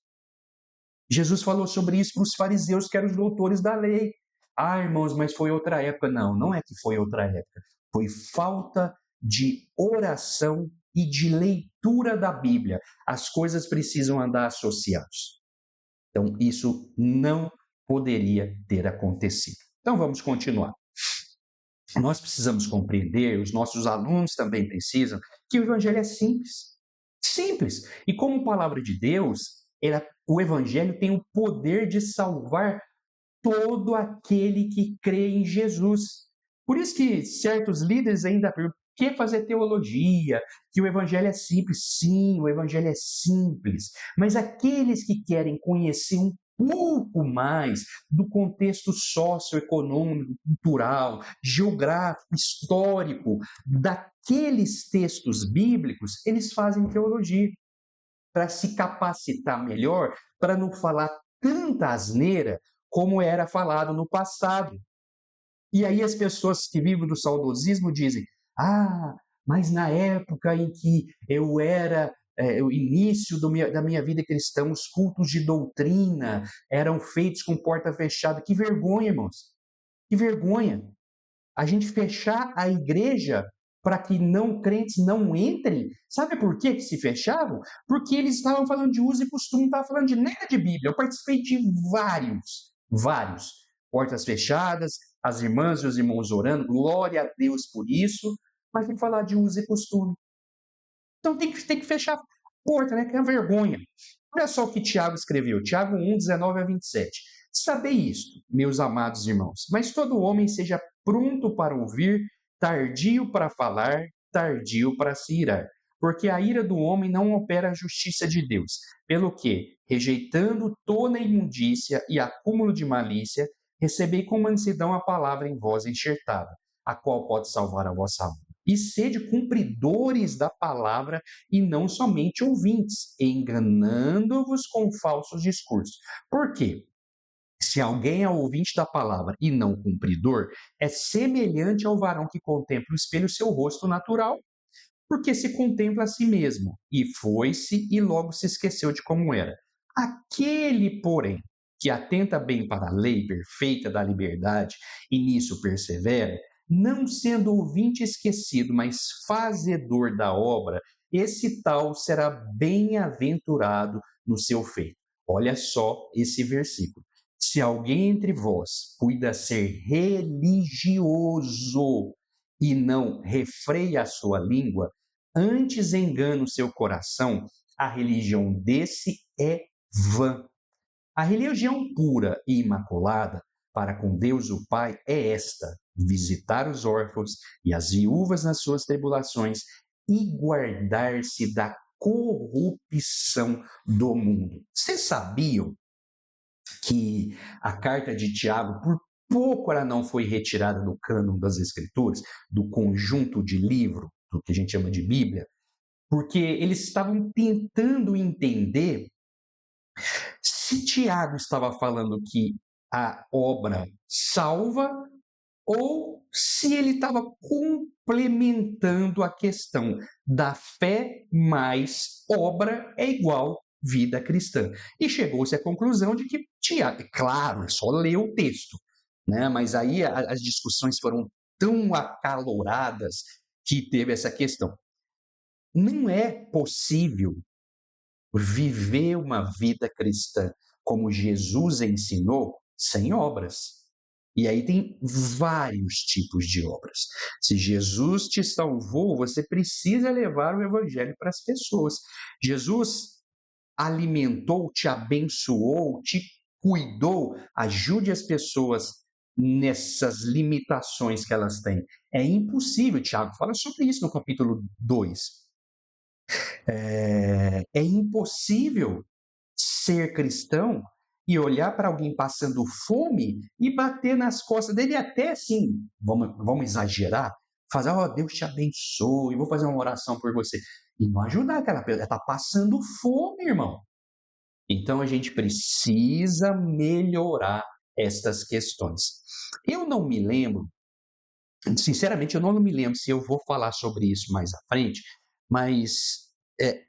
Jesus falou sobre isso para os fariseus, que eram os doutores da lei. Ah, irmãos, mas foi outra época. Não, não é que foi outra época. Foi falta de oração e de leitura da Bíblia. As coisas precisam andar associadas. Então, isso não poderia ter acontecido. Então, vamos continuar. Nós precisamos compreender, os nossos alunos também precisam, que o Evangelho é simples. Simples. E como palavra de Deus, o Evangelho tem o poder de salvar todo aquele que crê em Jesus. Por isso que certos líderes ainda perguntam, por que fazer teologia? Que o Evangelho é simples. Sim, o Evangelho é simples. Mas aqueles que querem conhecer um pouco mais do contexto socioeconômico, cultural, geográfico, histórico, daqueles textos bíblicos, eles fazem teologia para se capacitar melhor, para não falar tanta asneira como era falado no passado. E aí as pessoas que vivem do saudosismo dizem, ah, mas na época em que eu era o início da minha vida cristã, os cultos de doutrina eram feitos com porta fechada. Que vergonha, irmãos. Que vergonha. A gente fechar a igreja para que não crentes não entrem. Sabe por que se fechavam? Porque eles estavam falando de uso e costume, não estavam falando de nada de Bíblia. Eu participei de vários. Portas fechadas, as irmãs e os irmãos orando, glória a Deus por isso, mas tem que falar de uso e costume. Então tem que fechar a porta, né? Que é uma vergonha. Olha só o que Tiago escreveu, Tiago 1, 19 a 27. Sabei isto, meus amados irmãos, mas todo homem seja pronto para ouvir, tardio para falar, tardio para se irar. porque a ira do homem não opera a justiça de Deus. Pelo que, rejeitando toda imundícia e acúmulo de malícia, recebei com mansidão a palavra em vós enxertada, a qual pode salvar a vossa alma. E sede cumpridores da palavra e não somente ouvintes, enganando-vos com falsos discursos. Por quê? Se alguém é ouvinte da palavra e não cumpridor, é semelhante ao varão que contempla o espelho seu rosto natural, porque se contempla a si mesmo, e foi-se e logo se esqueceu de como era. Aquele, porém, que atenta bem para a lei perfeita da liberdade e nisso persevera, não sendo ouvinte esquecido, mas fazedor da obra, esse tal será bem-aventurado no seu feito. Olha só esse versículo. Se alguém entre vós cuida ser religioso e não refreia a sua língua, antes engana o seu coração, a religião desse é vã. A religião pura e imaculada para com Deus o Pai é esta: visitar os órfãos e as viúvas nas suas tribulações e guardar-se da corrupção do mundo. Vocês sabiam que a carta de Tiago, por pouco ela não foi retirada do cânon das Escrituras, do conjunto de livro, do que a gente chama de Bíblia, porque eles estavam tentando entender se Tiago estava falando que a obra salva ou se ele estava complementando a questão da fé mais obra é igual vida cristã. E chegou-se à conclusão de que Tiago, claro, é só ler o texto, né? Mas aí as discussões foram tão acaloradas que teve essa questão. Não é possível viver uma vida cristã como Jesus ensinou sem obras. E aí tem vários tipos de obras. Se Jesus te salvou, você precisa levar o evangelho para as pessoas. Jesus alimentou, te abençoou, te cuidou, ajude as pessoas nessas limitações que elas têm. É impossível, Tiago fala sobre isso no capítulo 2. É impossível ser cristão e olhar para alguém passando fome e bater nas costas dele, até assim, vamos exagerar, fazer, ó, Deus te abençoe, vou fazer uma oração por você. E não ajudar aquela pessoa, ela está passando fome, irmão. Então a gente precisa melhorar estas questões. Eu não me lembro, sinceramente, eu não me lembro se eu vou falar sobre isso mais à frente, mas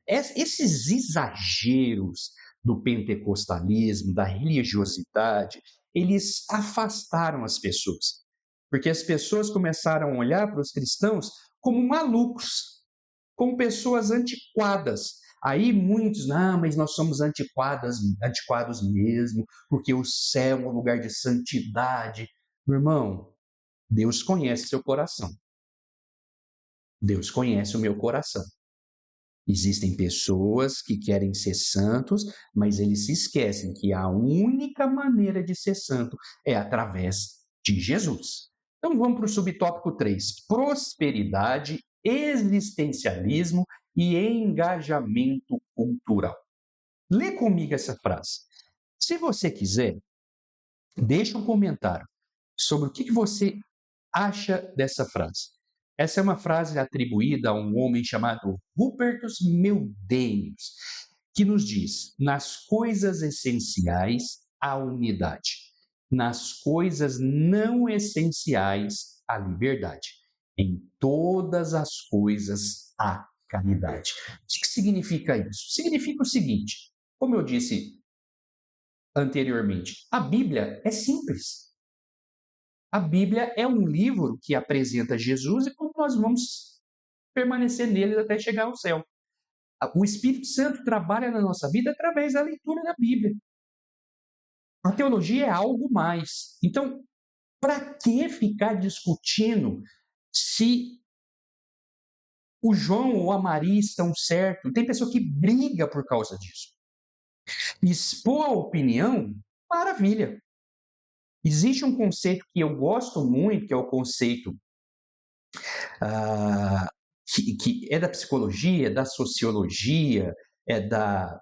esses exageros do pentecostalismo, da religiosidade, eles afastaram as pessoas, porque as pessoas começaram a olhar para os cristãos como malucos, como pessoas antiquadas. Aí muitos, mas nós somos antiquados mesmo, porque o céu é um lugar de santidade. Meu irmão, Deus conhece seu coração. Deus conhece o meu coração. Existem pessoas que querem ser santos, mas eles se esquecem que a única maneira de ser santo é através de Jesus. Então vamos para o subtópico 3: prosperidade, existencialismo e engajamento cultural. Lê comigo essa frase. Se você quiser, deixa um comentário sobre o que você acha dessa frase. Essa é uma frase atribuída a um homem chamado Hubertus Meldenius, que nos diz: nas coisas essenciais, a unidade. Nas coisas não essenciais, a liberdade. Em todas as coisas, a caridade. O que significa isso? Significa o seguinte, como eu disse anteriormente, a Bíblia é simples. A Bíblia é um livro que apresenta Jesus e como nós vamos permanecer nele até chegar ao céu. O Espírito Santo trabalha na nossa vida através da leitura da Bíblia. A teologia é algo mais. Então, para que ficar discutindo se o João ou a Maria estão certos? Tem pessoa que briga por causa disso. Expor a opinião, maravilha. Existe um conceito que eu gosto muito, que é o conceito que é da psicologia, da sociologia, é da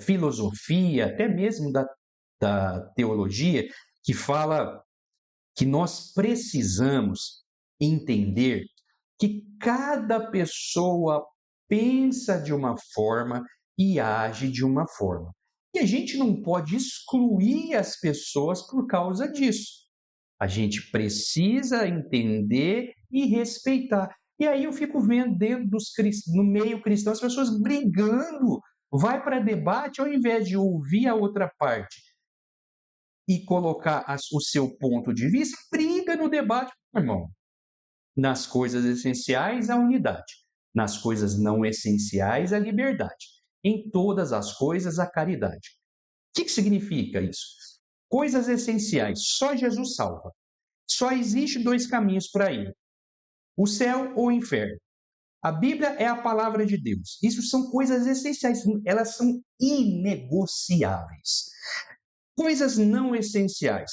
filosofia, até mesmo da teologia, que fala que nós precisamos entender que cada pessoa pensa de uma forma e age de uma forma. E a gente não pode excluir as pessoas por causa disso. A gente precisa entender e respeitar. E aí eu fico vendo dentro no meio cristão as pessoas brigando, vai para debate ao invés de ouvir a outra parte e colocar o seu ponto de vista, briga no debate, irmão. Nas coisas essenciais, a unidade. Nas coisas não essenciais, a liberdade. Em todas as coisas, a caridade. O que significa isso? Coisas essenciais, só Jesus salva. Só existe dois caminhos para ir: o céu ou o inferno. A Bíblia é a palavra de Deus. Isso são coisas essenciais, elas são inegociáveis. Coisas não essenciais.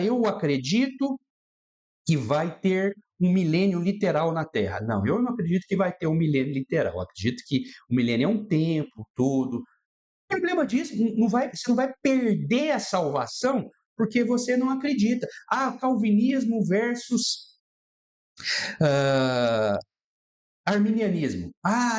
Eu acredito que vai ter um milênio literal na Terra. Não, eu não acredito que vai ter um milênio literal. Eu acredito que o milênio é um tempo todo. O problema disso, você não vai perder a salvação porque você não acredita. Calvinismo versus uh, arminianismo.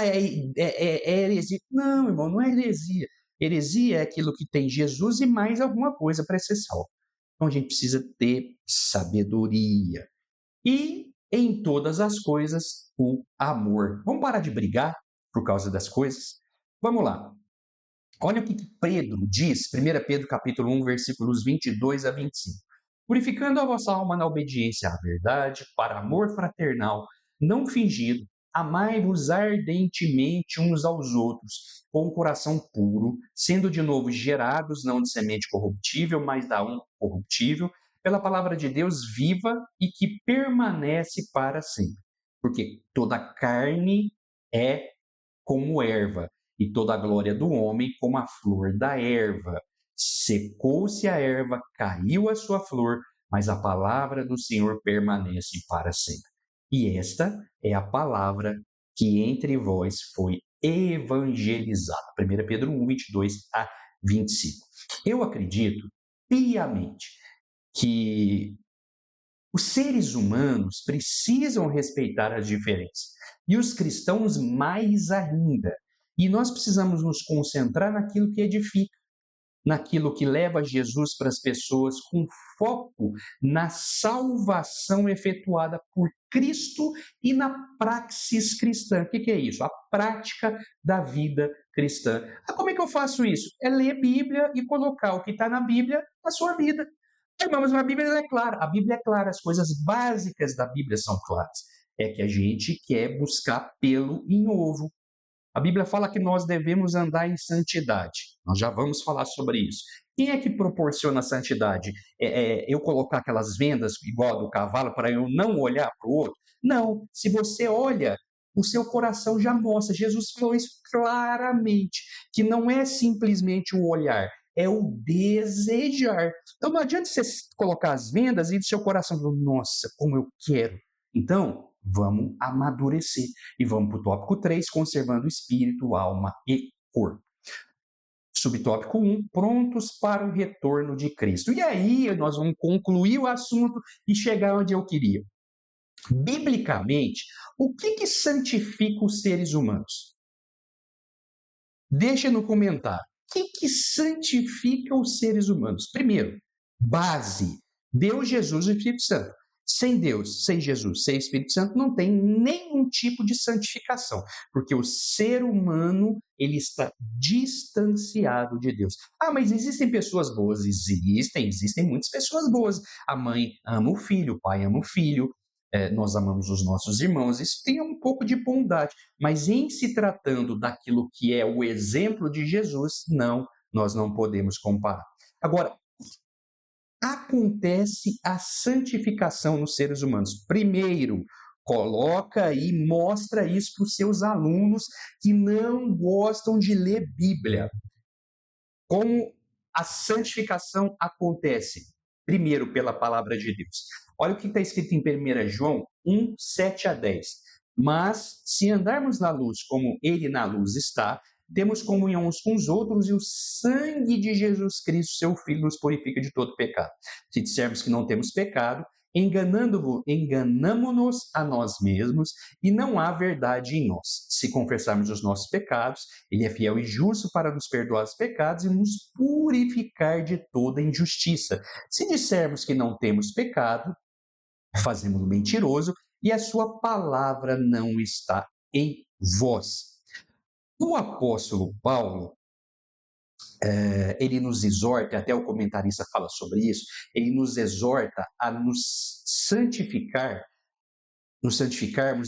É heresia. Não, irmão, não é heresia. Heresia é aquilo que tem Jesus e mais alguma coisa para ser salvo. Então a gente precisa ter sabedoria. E em todas as coisas, o amor. Vamos parar de brigar por causa das coisas? Vamos lá. Olha o que Pedro diz, 1 Pedro capítulo 1, versículos 22 a 25. Purificando a vossa alma na obediência à verdade, para amor fraternal, não fingido, amai-vos ardentemente uns aos outros, com o coração puro, sendo de novo gerados, não de semente corruptível, mas da incorruptível, pela palavra de Deus viva e que permanece para sempre. Porque toda carne é como erva, e toda a glória do homem como a flor da erva. Secou-se a erva, caiu a sua flor, mas a palavra do Senhor permanece para sempre. E esta é a palavra que entre vós foi evangelizada. 1 Pedro 1, 22 a 25. Eu acredito piamente que os seres humanos precisam respeitar as diferenças, e os cristãos mais ainda. E nós precisamos nos concentrar naquilo que edifica, naquilo que leva Jesus para as pessoas, com foco na salvação efetuada por Cristo e na praxis cristã. O que é isso? A prática da vida cristã. Como é que eu faço isso? É ler a Bíblia e colocar o que está na Bíblia na sua vida. Irmãos, a Bíblia é clara. A Bíblia é clara. As coisas básicas da Bíblia são claras. É que a gente quer buscar pelo em ovo. A Bíblia fala que nós devemos andar em santidade. Nós já vamos falar sobre isso. Quem é que proporciona a santidade? Eu colocar aquelas vendas igual a do cavalo para eu não olhar para o outro? Não. Se você olha, o seu coração já mostra. Jesus falou isso claramente, que não é simplesmente o olhar, é o desejar. Então não adianta você colocar as vendas e do seu coração falar, nossa, como eu quero. Então, vamos amadurecer. E vamos para o tópico 3, conservando espírito, alma e corpo. Subtópico 1, prontos para o retorno de Cristo. E aí nós vamos concluir o assunto e chegar onde eu queria. Biblicamente, o que santifica os seres humanos? Deixa no comentário. O que santifica os seres humanos? Primeiro, base, Deus, Jesus e Espírito Santo. Sem Deus, sem Jesus, sem Espírito Santo, não tem nenhum tipo de santificação, porque o ser humano, ele está distanciado de Deus. Mas existem pessoas boas? Existem muitas pessoas boas. A mãe ama o filho, o pai ama o filho, nós amamos os nossos irmãos, isso tem um pouco de bondade, mas em se tratando daquilo que é o exemplo de Jesus, não, nós não podemos comparar. Agora, acontece a santificação nos seres humanos. Primeiro, coloca e mostra isso para os seus alunos que não gostam de ler Bíblia. Como a santificação acontece? Primeiro, pela palavra de Deus. Olha o que está escrito em 1 João, 1, 7 a 10. Mas, se andarmos na luz como ele na luz está, temos comunhão uns com os outros e o sangue de Jesus Cristo, seu Filho, nos purifica de todo pecado. Se dissermos que não temos pecado, enganamo-nos a nós mesmos e não há verdade em nós. Se confessarmos os nossos pecados, ele é fiel e justo para nos perdoar os pecados e nos purificar de toda injustiça. Se dissermos que não temos pecado, fazemos-lo mentiroso e a sua palavra não está em vós. O apóstolo Paulo, ele nos exorta, até o comentarista fala sobre isso, ele nos exorta a nos santificarmos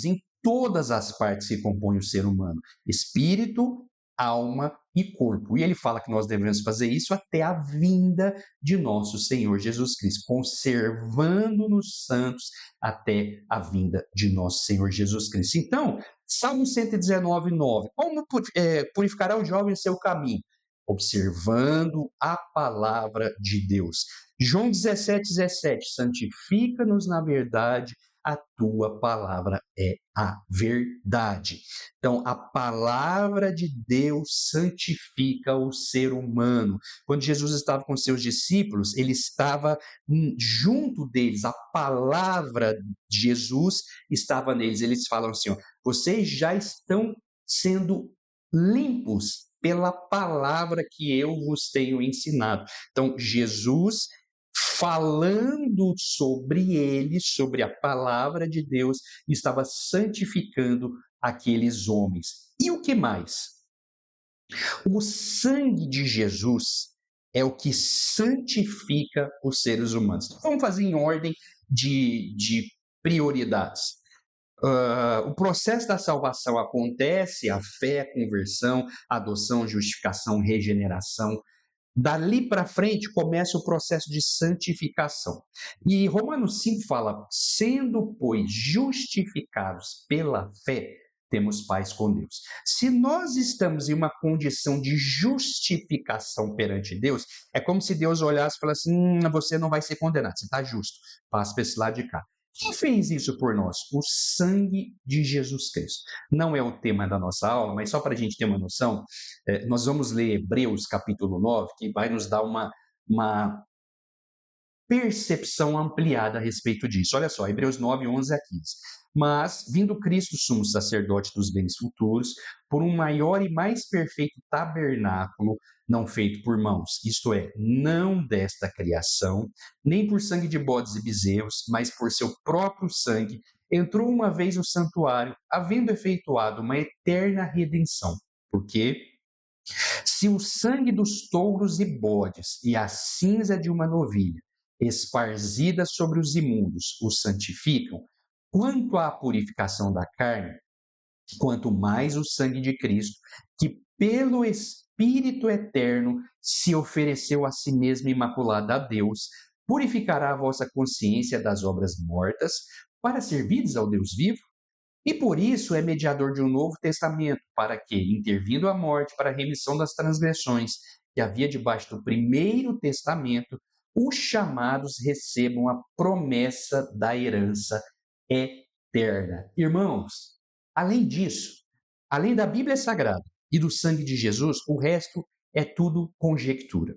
em todas as partes que compõem o ser humano, espírito, alma e corpo. E ele fala que nós devemos fazer isso até a vinda de nosso Senhor Jesus Cristo, conservando-nos santos até a vinda de nosso Senhor Jesus Cristo. Então, Salmo 119, 9. Como purificará o jovem o seu caminho? Observando a palavra de Deus. João 17, 17. Santifica-nos na verdade, a tua palavra é a verdade. Então, a palavra de Deus santifica o ser humano. Quando Jesus estava com seus discípulos, ele estava junto deles, a palavra de Jesus estava neles. Eles falam assim: ó, vocês já estão sendo limpos pela palavra que eu vos tenho ensinado. Então, Jesus falando sobre ele, sobre a palavra de Deus, estava santificando aqueles homens. E o que mais? O sangue de Jesus é o que santifica os seres humanos. Vamos fazer em ordem de prioridades. O processo da salvação acontece, a fé, a conversão, a adoção, justificação, regeneração. Dali para frente começa o processo de santificação. E Romanos 5 fala: sendo, pois, justificados pela fé, temos paz com Deus. Se nós estamos em uma condição de justificação perante Deus, é como se Deus olhasse e falasse: você não vai ser condenado, você está justo, passa para esse lado de cá. Quem fez isso por nós? O sangue de Jesus Cristo. Não é o tema da nossa aula, mas só para a gente ter uma noção, nós vamos ler Hebreus capítulo 9, que vai nos dar uma percepção ampliada a respeito disso. Olha só, Hebreus 9, 11 a 15. Mas, vindo Cristo sumo sacerdote dos bens futuros, por um maior e mais perfeito tabernáculo, não feito por mãos, isto é, não desta criação, nem por sangue de bodes e bezerros, mas por seu próprio sangue, entrou uma vez no santuário, havendo efetuado uma eterna redenção. Porque se o sangue dos touros e bodes e a cinza de uma novilha, esparzidas sobre os imundos, os santificam, quanto à purificação da carne, quanto mais o sangue de Cristo, que pelo Espírito eterno se ofereceu a si mesmo imaculado a Deus, purificará a vossa consciência das obras mortas, para servides ao Deus vivo? E por isso é mediador de um novo testamento, para que, intervindo a morte para a remissão das transgressões que havia debaixo do primeiro testamento, os chamados recebam a promessa da herança eterna. Irmãos, além disso, além da Bíblia Sagrada e do sangue de Jesus, o resto é tudo conjectura.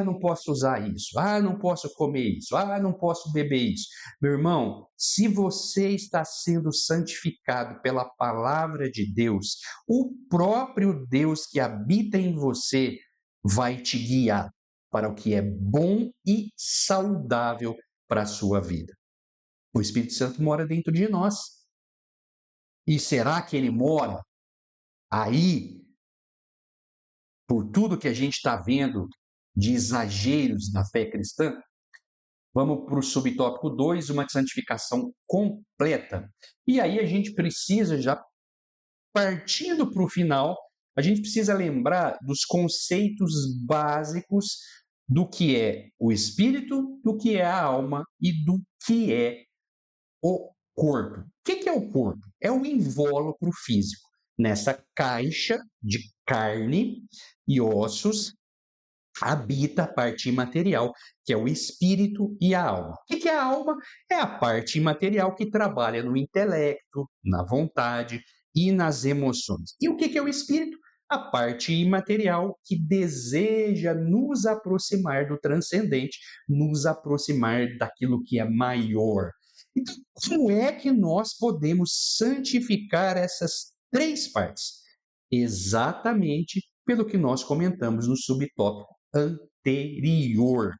Não posso usar isso. Não posso comer isso. Não posso beber isso. Meu irmão, se você está sendo santificado pela palavra de Deus, o próprio Deus que habita em você vai te guiar para o que é bom e saudável para a sua vida. O Espírito Santo mora dentro de nós. E será que ele mora aí por tudo que a gente está vendo de exageros na fé cristã? Vamos para o subtópico 2, uma santificação completa. E aí a gente precisa, já partindo para o final, a gente precisa lembrar dos conceitos básicos do que é o espírito, do que é a alma e do que é o corpo. O que é o corpo? É o invólucro físico. Nessa caixa de carne e ossos, habita a parte imaterial, que é o espírito e a alma. O que é a alma? É a parte imaterial que trabalha no intelecto, na vontade e nas emoções. E o que é o espírito? A parte imaterial que deseja nos aproximar do transcendente, nos aproximar daquilo que é maior. Então, como é que nós podemos santificar essas três partes? Exatamente pelo que nós comentamos no subtópico anterior.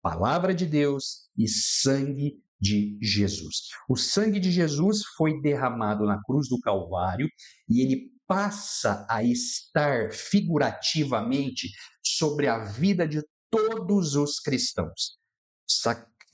Palavra de Deus e sangue de Jesus. O sangue de Jesus foi derramado na cruz do Calvário e ele passa a estar figurativamente sobre a vida de todos os cristãos.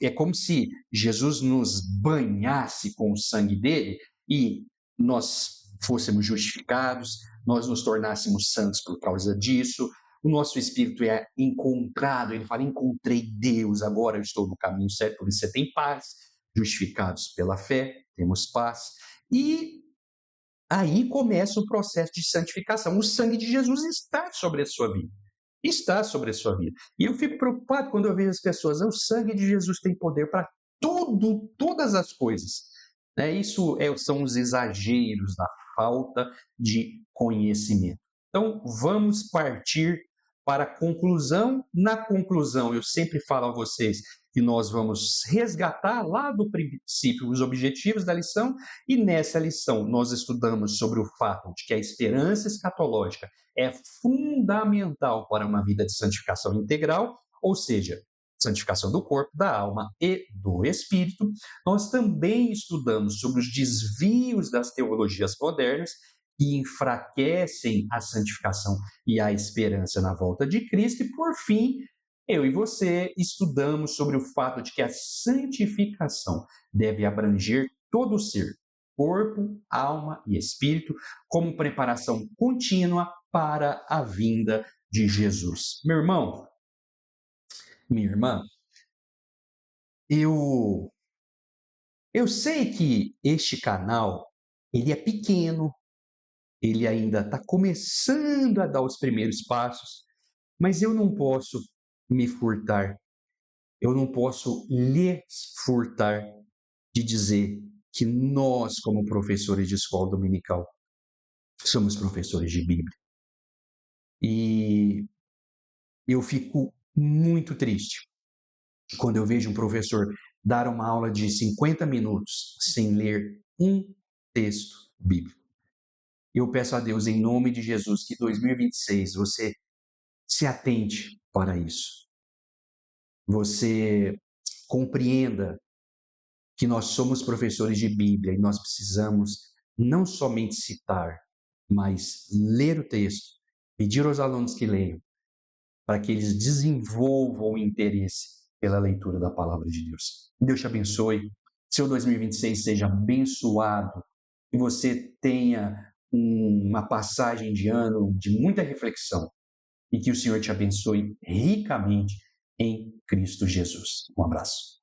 É como se Jesus nos banhasse com o sangue dele e nós fôssemos justificados, nós nos tornássemos santos por causa disso, o nosso espírito é encontrado, ele fala, encontrei Deus, agora eu estou no caminho certo, por isso você tem paz, justificados pela fé, temos paz, e aí começa o processo de santificação, o sangue de Jesus está sobre a sua vida, está sobre a sua vida, e eu fico preocupado quando eu vejo as pessoas, o sangue de Jesus tem poder para tudo, todas as coisas, né? São os exageros da falta de conhecimento. Então, vamos partir para a conclusão. Na conclusão, eu sempre falo a vocês que nós vamos resgatar lá do princípio os objetivos da lição, e nessa lição nós estudamos sobre o fato de que a esperança escatológica é fundamental para uma vida de santificação integral, ou seja, santificação do corpo, da alma e do espírito. Nós também estudamos sobre os desvios das teologias modernas que enfraquecem a santificação e a esperança na volta de Cristo. E, por fim, eu e você estudamos sobre o fato de que a santificação deve abranger todo o ser, corpo, alma e espírito, como preparação contínua para a vinda de Jesus. Meu irmão, minha irmã, eu eu sei que este canal ele é pequeno, ele ainda está começando a dar os primeiros passos, mas eu não posso me furtar, eu não posso lhes furtar de dizer que nós, como professores de escola dominical, somos professores de Bíblia. E eu fico muito triste quando eu vejo um professor dar uma aula de 50 minutos sem ler um texto bíblico. Eu peço a Deus, em nome de Jesus, que em 2026 você se atente para isso. Você compreenda que nós somos professores de Bíblia e nós precisamos não somente citar, mas ler o texto, pedir aos alunos que leiam, para que eles desenvolvam o interesse pela leitura da palavra de Deus. Deus te abençoe, seu 2026 seja abençoado, que você tenha uma passagem de ano de muita reflexão e que o Senhor te abençoe ricamente em Cristo Jesus. Um abraço.